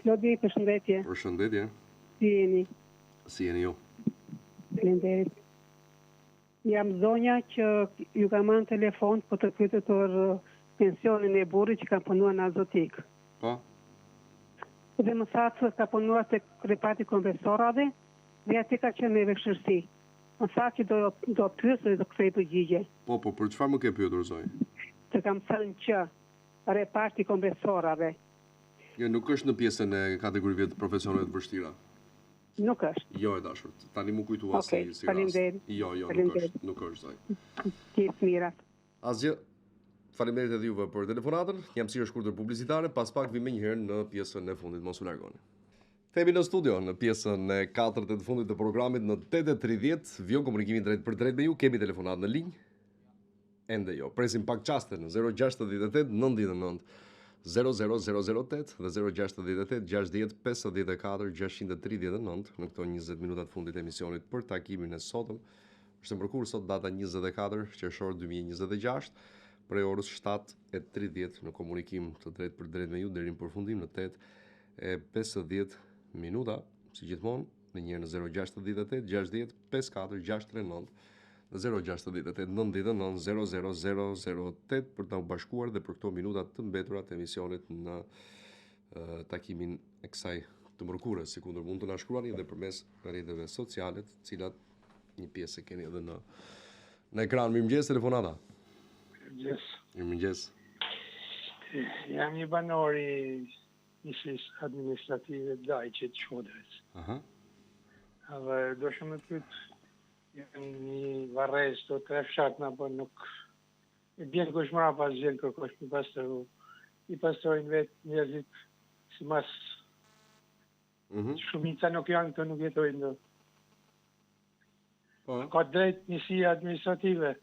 Klodi, përshëndetje. Përshëndetje. Si jeni? Si jeni ju? Faleminderit. Jam zonja që ju kam marrë telefon për të pyetur për pensionin e burrit që ka punuar në Azotik. Po. Dhe më thatë se ka punuar tek reparti kompresorave dhe aty ka qenë me vështirësi. Më thatë që do pyes dhe do kthej përgjigje. Po, për çfarë më ke pyetur zonjë? Të kam thënë që reparti kompresorave. Jo, nuk është në pjesën e kategorive të profesioneve të vështira. Nuk është. Jo e dashur. Tani më kujtua si rast. Jo, nuk është zonjë. Gjithë mirat. Asgjë. Faleminderit edhe juve për telefonatën. Jam si është shkurtër publicitare, pas pak vime një herë në pjesën e fundit, mos u largoni. Themi në studio në pjesën e 4 të fundit të programit në 8:30, vjen komunikimi drejt për drejt me ju, kemi telefonat në linjë. Ende jo. Presim pak çaste në 068 99 00008 dhe 068 60 54 639 në këto 20 minutat fundit e emisionit për takimin e sotëm. Është mërkur sot data 24 qershor 2026, prej orës 7:30 në komunikim të drejt për drejt me ju deri në përfundim në 8:50 minuta, si gjithmonë, në njërë në 068 60 54 639 në 068 99 00008 për të u bashkuar dhe për këto minutat të mbetura të emisionit në takimin e kësaj të mërkurës, si kundër mund të na shkruani dhe përmes rrjeteve sociale, të cilat një pjesë e keni edhe në ekran. Mirëmëngjes telefonata. Mirëmëngjes. Mirëmëngjes. Jam një banor i njëshis administrative Dajqit Shkodrës. Dhe do shumë të pyet, jam një varrez të 3 fshatna, po nuk i bjen kush mra pas gjen kërkosh për pastru. I pastrojnë vetë njerëzit si mas shumica nuk janë të nuk jetojnë do. Ka drejt njësia administrative,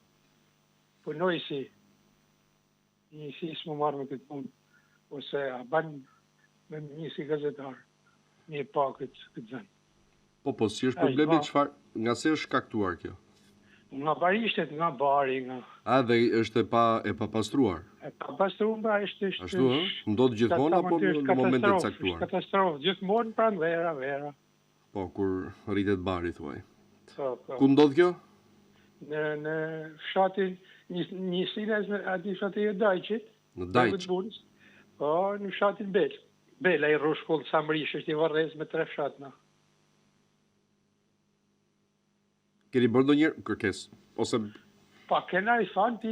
punoj si njësi s'mu marrë me këtë punë, ose a banë me njësi gazetar, një pa këtë zënë. Po, si është problemi nga se është shkaktuar kjo? Nga barishtet, nga bari, nga... A, dhe është e pa pastruar? E pa pastruar, pra, është... Ashtu, ndodhë gjithmonë, apo në momentet caktuar? Katastrofë, gjithmonë pranë vera. Po, kur rritet bari, thuaj. Po. Ku ndodhë kjo? Në fshatin, njësine administrative Dajqit. Në Dajq? Po, në fshatin Belë. Bela i rrushkull Samrish është i varrez me 3 fshatna. Keni bërë ndonjëherë kërkesë ose pa kena i thanë ti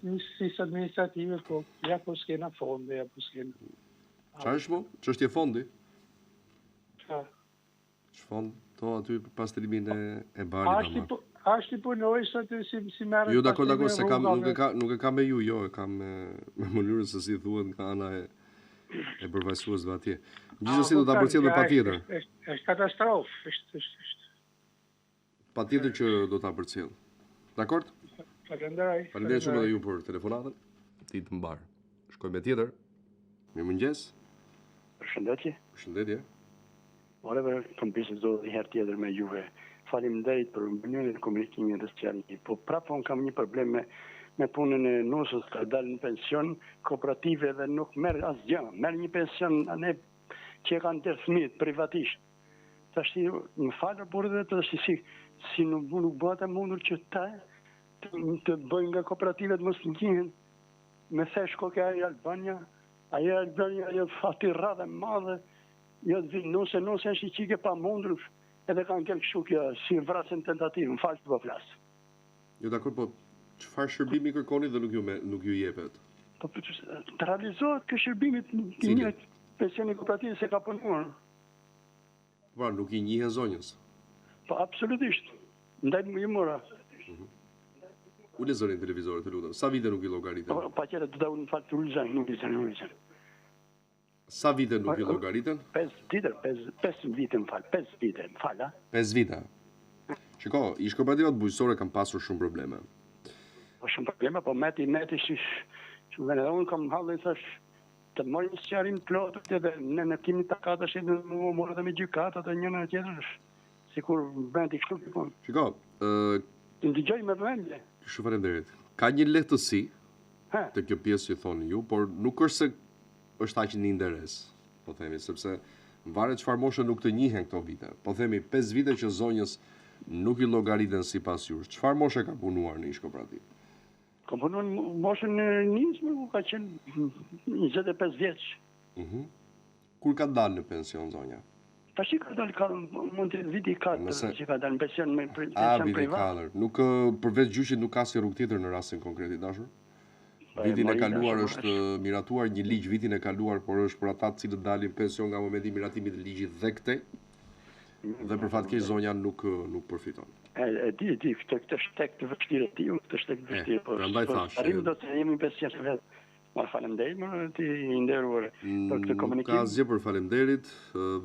njësisë administrative, po ja po s'kena fonde, ja po s'kena. Çfarë është mo? Çështje fondi? Çfarë? Ç'fond? To aty për pastrimin e barit ama. Ashtë i punoj sa të si merret. Jo, dakor, se nuk e kam me ju, jo, e kam me mënyrën se si thuhet nga ana e përfaqësuesve atje. Gjithsesi do ta përcjell patjetër. Është katastrofë, është. Patjetër që do ta përcjell. Dakor? Faleminderit. Faleminderit shumë edhe ju për telefonatën. Ditë të mbar. Shkojmë me tjetër. Mirëmëngjes. Përshëndetje. Përshëndetje. Ora, kam biseduar një herë tjetër me juve. Faleminderit për mënyrën e komunikimit dhe socialit. Po prapë kam një problem me punën e nusës, ka dalë në pension, kooperative dhe nuk merr asgjë. Merr një pension ne që kanë të fëmijët privatisht. Tash më falë por edhe tash si nuk bëhet e mundur që të bëjnë nga kooperativet mos ngjihen. Me thesh kokë Albania, ajo fati rradhe madhe, jo të vinë nuse është i qike pa mundur, edhe kanë kelë kështu kjo, si vrasën tentativë, më falë të po flasë. Jo, dakor, po, çfarë shërbimi kërkoni dhe nuk ju jepet? Po, të realizohet kë shërbimit një pensioni kooperativë se ka punuar. Pra, nuk i njihen zonjës? Po, absolutisht. Ndaj më i mora. U lezoni televizorët të lutem. Sa vite nuk i llogaritën? Pa qëre të daun në fakt të ulëzën, nuk i zënë. Sa vite nuk i llogaritën? 5 vite më falë, 5 vite më falë. 5 vite? Shiko, ish kooperativat bujqësore kam pasur shumë probleme. Po shumë probleme, po meti shumë dhe unë kam halë dhe thash të mojë një sëqarim të plotët edhe në kimi takata që në morë dhe me gjykatat dhe njënë e tjetër sikur vend i kështu këpon. Shiko, të ndigjoj me vende. Shumë faleminderit. Ka një lehtësi të kjo pjesë që thonë ju, por nuk është se është aq një interes, po themi, sepse varet çfarë moshe nuk të njihen këto vite. Po themi 5 vite që zonjës nuk i llogariten sipas jush. Çfarë moshe ka punuar në ish kooperativ? Ka punuar moshën e nisme, ka qenë 25 vjeç. Kur ka dalë në pension zonja? Tash ka dalë mund të viti 4 që ka dalë në pension me pension privat. Nuk përveç gjyqit nuk ka si rrugë tjetër në rastin konkret i dashur. Vitin e kaluar është miratuar një ligj vitin e kaluar, por është për ata të cilët dalin pension nga momenti i miratimit të ligjit dhe këtej. Dhe për fat keq zonja nuk përfiton. E di, këtë shtek të vështirë ti, këtë shtek të vështirë, po. Prandaj thash. Arrim do të jemi pension vetë. Ma faleminderit, më ti i nderuar për këtë komunikim. Ka asgjë për faleminderit,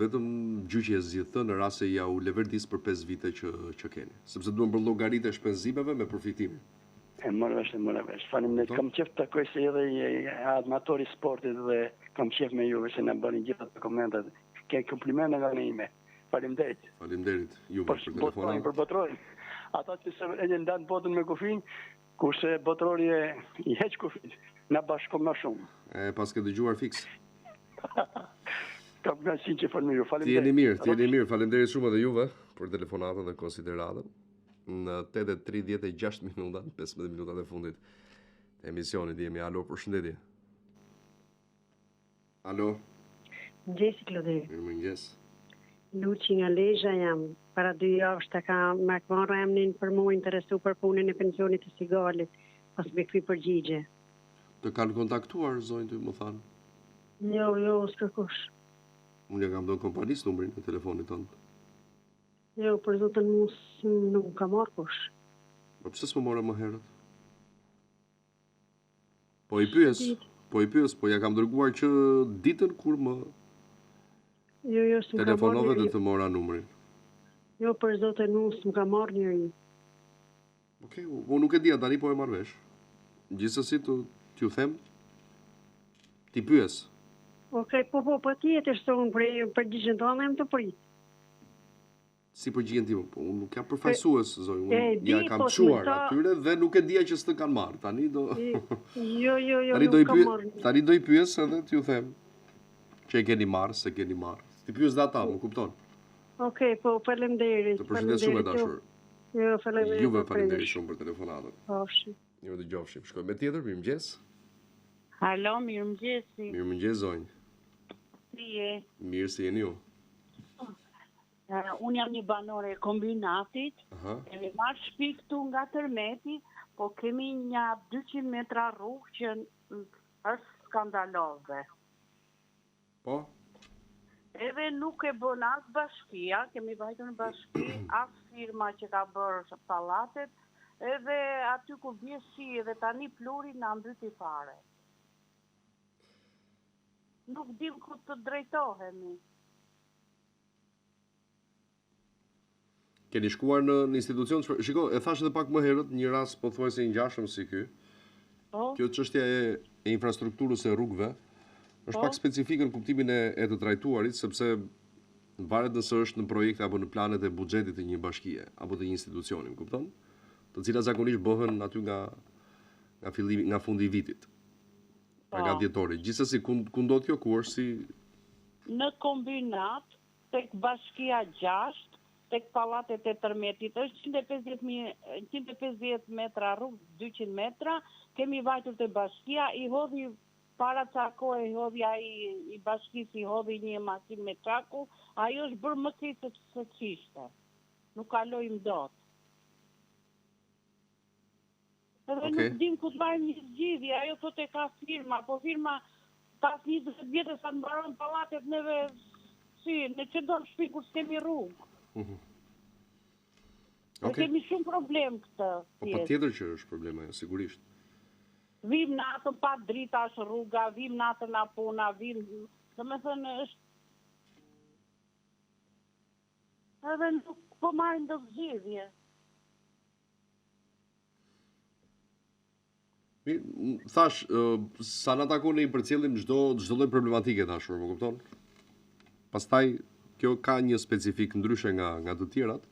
vetëm gjyqi e zgjidh në rast se ja u leverdis për 5 vite që keni, sepse duhen për llogaritë e shpenzimeve me përfitimin. E mërë vesh. Faleminderit. Kam qef të takoj se edhe amatori sportit dhe kam qef me juve se në bëni gjitha të komentat. Ke komplimente nga në ime. Faleminderit. Faleminderit juve për telefonat. Për botrorin. Ata që se edhe ndanë botën me kufin, kurse botrori i heq kufin. Na bashkom më shumë. Pas ke dëgjuar fiks. Kam nga si që falë Ti jeni mirë. Faleminderit shumë edhe juve për telefonatën dhe konsideratën. Në 8:36 minuta, 15 minutat e fundit të emisionit jemi. Alo, përshëndetje. Alo. Mëngjesi, Kloderi. Mirëmëngjes. Luçi nga Lezhë jam. Para 2 javësh të kam marrë emrin për mua interesu për punën e pensionit të Sigalit, pas me kthy përgjigje. Të kanë kontaktuar zonjë ty, më thanë? Jo, s'kërkush. Unë ja kam dhënë kompanisë numrin e telefonit tënd. Jo, për zotën nuk ka marrë kush. Po pse s'më morë më herët? Po i pyes, po ja kam dërguar që ditën kur më Jo, s'm ka marrë. Telefonove dhe të mora numrin. Jo, për zotën s'm ka marrë njëri. Okej, unë nuk e di tani, po e marr vesh. Gjithsesi t'ju them, ti pyes. Okej, po tjetër se unë përgjigjen tonë jam të prit. Si përgjigjen tim, po unë nuk jam përfaqësues, zonjë, unë ja kam çuar atyre dhe nuk e dija që s'të kanë marrë. Tani do Jo, nuk kam marrë. Tani do i pyes edhe t'ju them që e keni marrë, se keni marrë. Ti pyes dhe ata, më kupton? Okej, po faleminderit. Të përshëndes shumë dashur. Jo, faleminderit. Juve faleminderit shumë për telefonatën. Pafshi. Ju dëgjofshim. Shkoj me tjetër, mirëmëngjes. Alo, mirëmëngjesi. Mirëmëngjes, zonjë. Si je? Mirë, si jeni ju? Unë jam një banore e kombinatit, kemi marrë shtëpi këtu nga Tërmeti, po kemi një 200 metra rrugë që është skandalove. Po? Edhe nuk e bën as bashkia, kemi vajtur në bashki, as firma që ka bërë pallatet, edhe aty ku bie shi edhe tani pluri na mbyti fare. Nuk dim ku të drejtohemi. Keni shkuar në institucion? Shiko, e thash edhe pak më herët, një rast pothuajse i ngjashëm si ky. Kjo çështja e infrastrukturës së rrugëve është pak specifike në kuptimin e të trajtuarit, sepse varet nëse është në projekte apo në planet e buxhetit të një bashkie apo të një institucioni, më kupton? Të cilat zakonisht bëhen aty nga fillimi, nga fundi i vitit. Pra nga dhjetori. Gjithsesi ku ndodh kjo, ku është si në kombinat tek bashkia 6, tek pallatet e tërmetit është 150 metra rrugë, 200 metra, kemi vajtur te bashkia, i hodhi para ca kohë, i hodhi ai i bashkisë, i hodhi një makinë me çaku, ajo është bërë më keq se çishte. Nuk kalojmë dot. Edhe nuk dim ku të marrim një zgjidhje, ajo thotë ka firma, po firma pas 20 vjetë sa të mbaron pallatet neve si, në që do në shpi kur s'kemi rrugë. Kemi shumë problem këtë. Po patjetër që është problema, sigurisht. Vim natën pa drita është rruga, vim natën na puna, vim, domethënë është edhe nuk po marrin do zgjidhje. Thash, sa na takon ne i përcjellim çdo lloj problematike dashur, më kupton? Pastaj kjo ka një specifik ndryshe nga të tjerat,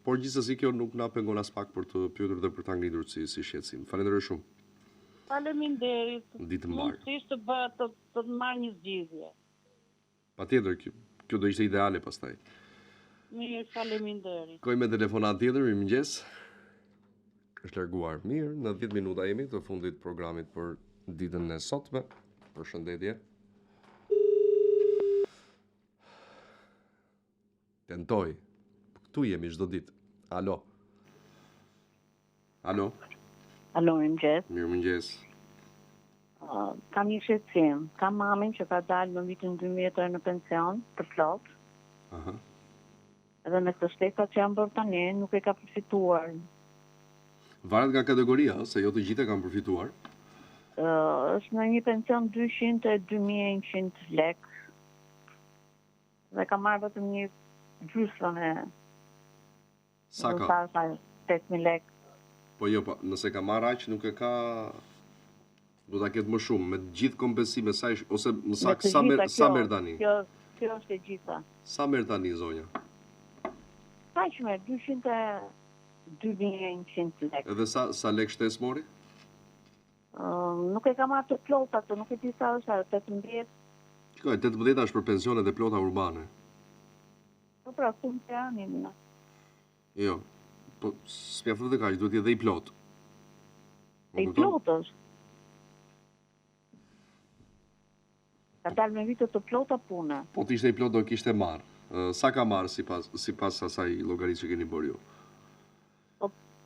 por gjithsesi kjo nuk na pengon as pak për të pyetur dhe për ta ngritur si shqetësim. Falenderoj shumë. Faleminderit. Ditë të mbarë. Mundësisht të bëhet të marr një zgjidhje. Patjetër, kjo do ishte ideale pastaj. Mirë, faleminderit. Koj me telefonat tjetër, mirëmëngjes. Është larguar. Mirë, në 10 minuta jemi të fundit programit për ditën e sotme. Përshëndetje. Tentoj. Këtu jemi çdo ditë. Alo. Alo, mëngjes. Mirëmëngjes. Kam një shqetësim. Kam mamin që ka dalë në vitin 2000 në pension për plot. Edhe me këtë shtekat që janë bërë tani, nuk e ka përfituar. Varet nga kategoria, se jo të gjithë kanë përfituar. Është në një pension 200 e 2100 lek. Dhe ka marrë vetëm një gjysmën e Sa ka? 8000 lek. Po jo, nëse ka marrë aq, nuk e ka, do ta ketë më shumë, me gjithë kompensime ose më saktë sa merr tani? Kjo është e gjitha. Sa merr tani zonja? Kaq merr 200 lek. Edhe sa lek shtes mori? Nuk e ka marrë të plota, nuk e di sa është, 18. Shikoj, 18 është për pensionet e plota urbane. Po pra, shumë të janë. Jo, po s'pjafton të kaq, duhet jetë dhe i plot. I plot është. Ka dalë me vite të plota puna. Po të ishte i plot do kishte marrë. Sa ka marrë sipas asaj llogarisë që keni bërë ju?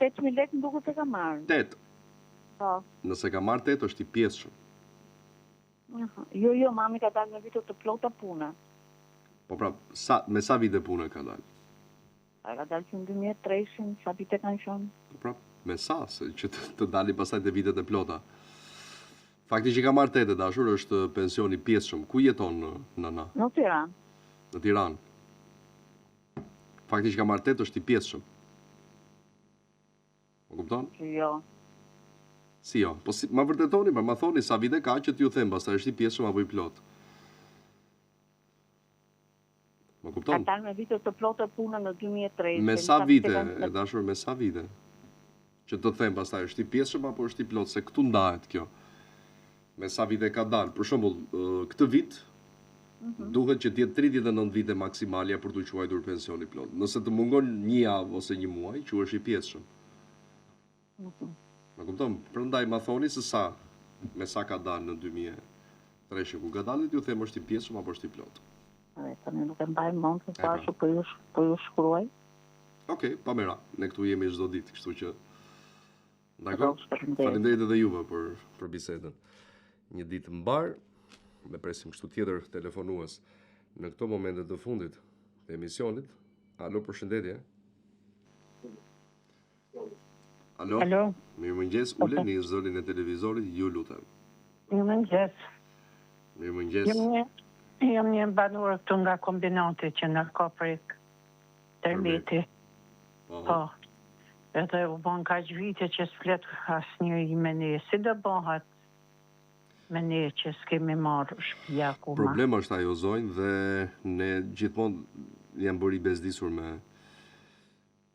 8000 lek më duket se ka marrë. 8. Po. Nëse ka marrë 8 është i pjesshëm. Jo, mami ka dalë me vite të plota puna. Po pra, me sa vite pune ka dalë? Ka dalë që në 2003, sa vite kanë qenë? Po pra, me sa, se që të dali pasaj të vitet e plota. Fakti që ka marrë 8 dashur është pensioni pjesshëm. Ku jeton nëna? Në Tiranë. Në Tiranë. Fakti që ka marrë 8 është i pjesshëm. Po kupton? Jo. Si jo? Po ma vërtetoni, ma thoni sa vite ka që t'ju them, pastaj është i pjesshëm apo i plot. Ma kupton? Ka dalë me vite të plota puna në 2003. Me sa vite, e dashur, me sa vite? Që të them pastaj është i pjesshëm apo është i plot, se këtu ndahet kjo. Me sa vite ka dalë. Për shembull, këtë vit duhet që t'jetë 39 vite maksimalja për t'u quajtur pensioni plot. Nëse të mungon një javë ose një muaj, quhesh i pjesshëm. Ma kupton, prandaj ma thoni se me sa ka dalë në 2003 ku ka dalë, ju them është i pjesshëm apo është i plot. Tani nuk e mbaj mend se pashu po ju shkruaj. Okej, pa mera, ne këtu jemi çdo ditë, kështu që dakor. Faleminderit edhe juve për bisedën. Një ditë mbar, me presim kështu tjetër telefonues Në këto momente të fundit të emisionit. Alo, përshëndetje. Alo. Alo. Mirëmëngjes, uleni zërin e televizorit, ju lutem. Mirëmëngjes. Mirëmëngjes. Jam një banor këtu nga kombinati që në Koprik, Termiti. Po. Edhe u bon kaq vite që s'flet asnjëri me ne. Si do bëhet me ne që s'kemi marrë shtëpia akoma? Problema është ajo zonjë dhe ne gjithmonë jam bëri bezdisur me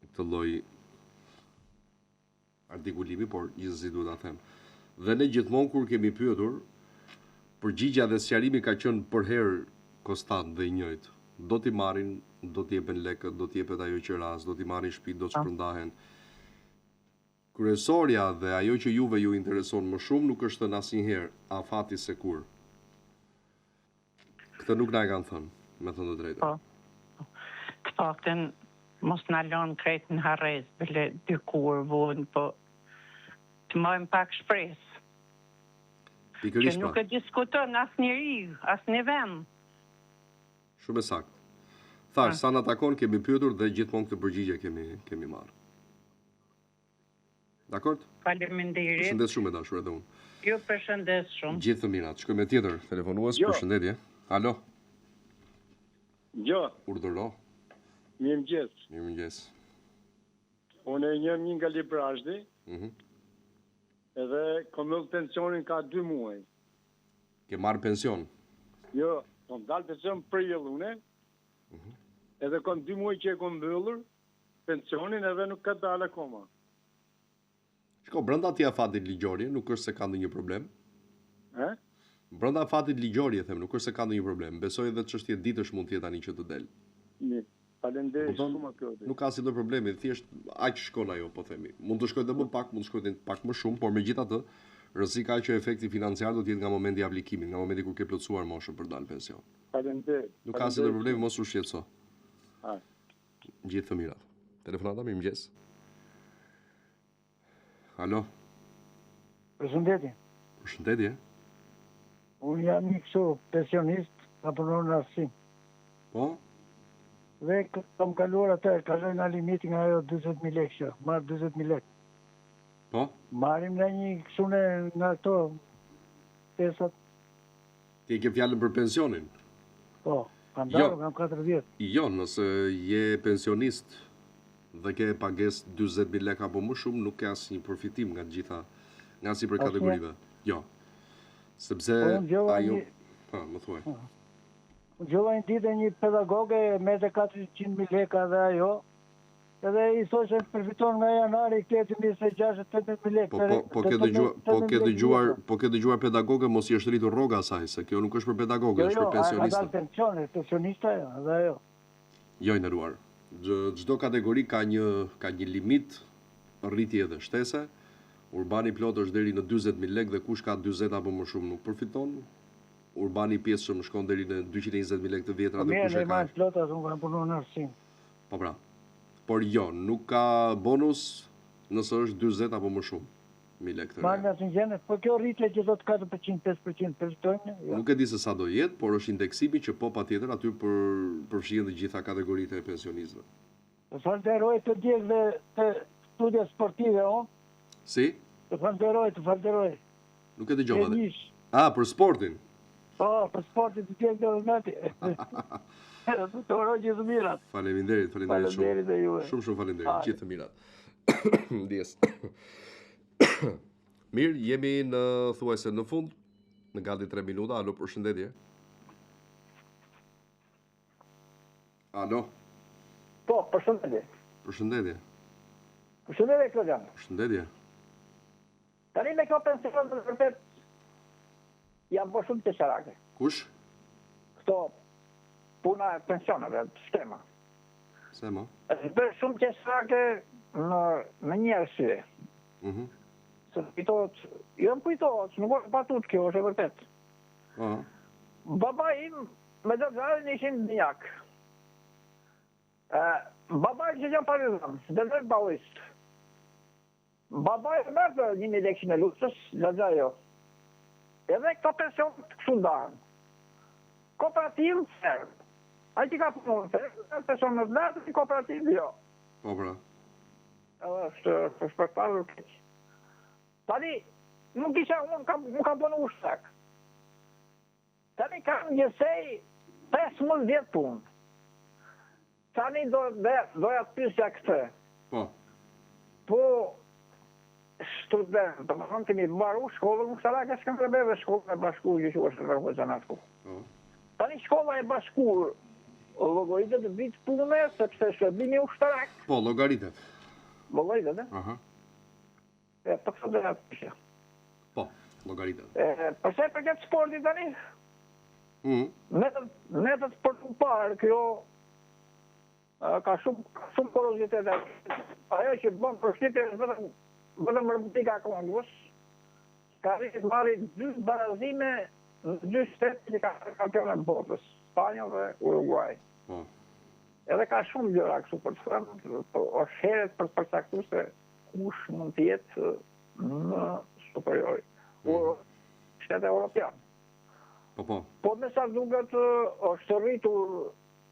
këtë lloj artikulimi, por gjithsesi duhet ta them. Dhe ne gjithmonë kur kemi pyetur, përgjigjja dhe sqarimi ka qenë për herë konstant dhe i njëjtë. Do t'i marrin, do t'i jepen lekët, do t'i jepet ajo që ras, do t'i marrin shtëpi, do të shpërndahen. Kryesorja dhe ajo që juve ju intereson më shumë nuk është thënë asnjëherë afati se kur. Këtë nuk na e kanë thënë, me thënë të drejtën. Po. Të paktën mos na lën krejt në harrez, bile dikur vonë, po të mojmë pak shpresë. Që nuk e diskuton asnjëri, asnjë vend. Shumë e saktë. Thash, sa na takon kemi pyetur dhe gjithmonë këtë përgjigje kemi marrë. Dakord? Faleminderit. Përshëndes shumë e dashur edhe unë. Ju përshëndes shumë. Gjithë të mirat. Shkojmë me tjetër telefonues, përshëndetje. Alo. Jo. Urdhëro. Mirëmëngjes. Mirëmëngjes. Unë jam një nga Librazhdi. Edhe kam marrë pensionin ka 2 muaj. Ke marrë pension? Jo, kam dalë pension prill unë. Edhe kam 2 muaj që e kam mbyllur pensionin edhe nuk ka dalë akoma. Shko, brenda atij afatit ligjori, nuk është se ka ndonjë problem. Brenda afatit ligjori, them, nuk është se ka ndonjë problem. Besoj edhe çështje ditësh mund të jetë tani që të del. Faleminderit shumë kjo. Nuk ka asnjë problemi, thjesht aq shkon ajo, po themi. Mund të shkojë edhe më pak, mund të shkojë pak më shumë, por megjithatë, rrezika që efekti financiar do të jetë nga momenti i aplikimit, nga momenti kur ke plotësuar moshën për dalë pension. Faleminderit. Nuk ka asnjë problem, mos u shqetëso. Gjithë të mirat. Telefonata, mirëmëngjes. Alo. Përshëndetje. Përshëndetje. Unë jam një kështu pensionist, ka punon në arsim. Po? Dhe kam kaluar atë, kaloj nga limiti nga ajo 20.000 lekë që, marrë 20.000 lekë. Po? Marim në një kështu nga këto pesat. Ti ke fjalën për pensionin? Po, kam darë, kam 4 vjetë. Jo, nëse je pensionist dhe ke pagesë 20.000 lekë apo më shumë, nuk ke asnjë përfitim nga gjitha, nga sipër kategorive. Jo. Sepse ajo, më thuaj. Unë gjova një ditë një pedagoge me 400.000 lekë dhe ajo, edhe i thoshe përfiton nga janari, kleti 26-28.000 lekë. Po ke dëgjuar pedagoge, mos i është rritur rroga asaj, se kjo nuk është për pedagoge, është për pensionista. Jo, pensionista dhe ajo. Jo, i nderuar. Çdo kategori ka një limit rritje dhe shtese. Urbani plot është deri në 40.000 lekë dhe kush ka 40 apo më shumë nuk përfiton. Urbani pjesëshëm shkon deri në 220.000 lekë të vjetra dhe kush e ka. Mirë, ne plot as unë kam punuar në arsim. Po pra. Por jo, nuk ka bonus nëse është 40 apo më shumë. Marrë në gjene, po kjo rritje që do të 4%, 5%, përfitojnë? Nuk e di se sa do jetë, por është indeksimi që po patjetër aty përfshihen të gjitha kategoritë e pensionistëve. Të falderoj të djegë dhe të studia sportive, o? Si? Të falderoj. Nuk e dëgjova dhe. Për sportin? Po, për sportin të djegë dhe vëmëti. Të uroj gjithë mirat. Faleminderit shumë. Shumë faleminderit, gjithë të mirat. Ndjes. Mirë, jemi në thuajse në fund, në gati 3 minuta. Alo, përshëndetje. Alo. Po, përshëndetje. Përshëndetje. Përshëndetje, Klodian. Përshëndetje. Tani me kjo pension të vërtet, jam po shumë të qarake. Kush? Këto puna e pensioneve, sistema. Sistema? Bërë shumë të qarake në një arsye. Se kujtohet, jo më kujtohet, nuk është patut kjo, është e vërtet. Baba im me dërgjaren ishin njak. Baba im që jam parizam, dërgjaren balist. Baba im mërë 1.000 lekë në luksës, dërgjajo. Edhe këto pension të kështu ndahen. Kooperativë serë. Ai që ka punon, se person në vlerë, si kooperativë, jo. Po, pra. Edhe është shpërtarë keq. Tani, nuk isha, unë kam bënë ushtak. Tani kam njësej 15 punë. Tani doja të pysja këtë. Po, student, të më thonë kemi baru shkollën, nuk sara ka shkëm të beve shkollën e bashku, që që është të vërhoj zanatku. Tani shkolla e bashku, logaritet të bitë pune, sepse shërbimi ushtarak. Po, logaritet. Logaritet, e? Për këtë dhe atë pysja. Po, logaritet. Përse për këtë sportit tani? Netët për të parë, kjo ka shumë porozitet. Ajo që bënë përshqitje është vetëm rëbutika Kongos, ka rritë marri 2 barazime në 2 shtetë që ka kampionet botës, Spanja dhe Uruguay. Edhe ka shumë gjëra kështu për të thënë, është heret për të përcaktuar se kush mund të jetë në superiori. Shtetë Europian. Po me sa duket është rritur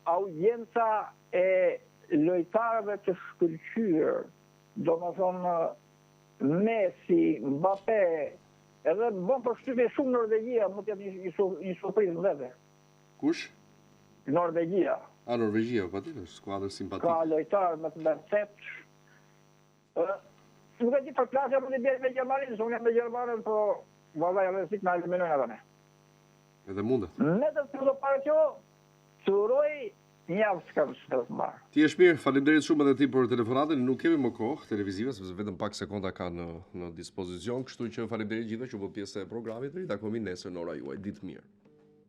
audienca e lojtarëve të shkëlqyer, do më thonë Messi, Mbappé, edhe bon përshtypje shumë Norvegjia, mund të jetë një surprizë në vete. Kush? Norvegjia. Norvegjia, pa tjetër, skuadrë simpatik. Ka lojtarë me të mërcet. Nuk e di për klasja më të bjerë me Gjermanin, se unë jam me Gjermanin, po valla e rëzik në eliminojnë edhe ne. Edhe mundet. Me të të parë kjo, të uroj një javë s'kam të marë. Ti është mirë, faleminderit shumë edhe ti për telefonatën, nuk kemi më kohë televizive, sepse vetëm pak sekonda ka në dispozicion, kështu që faleminderit gjithë që bëhet pjesë e programit, ritakohemi nesër në ora juaj, ditë mirë.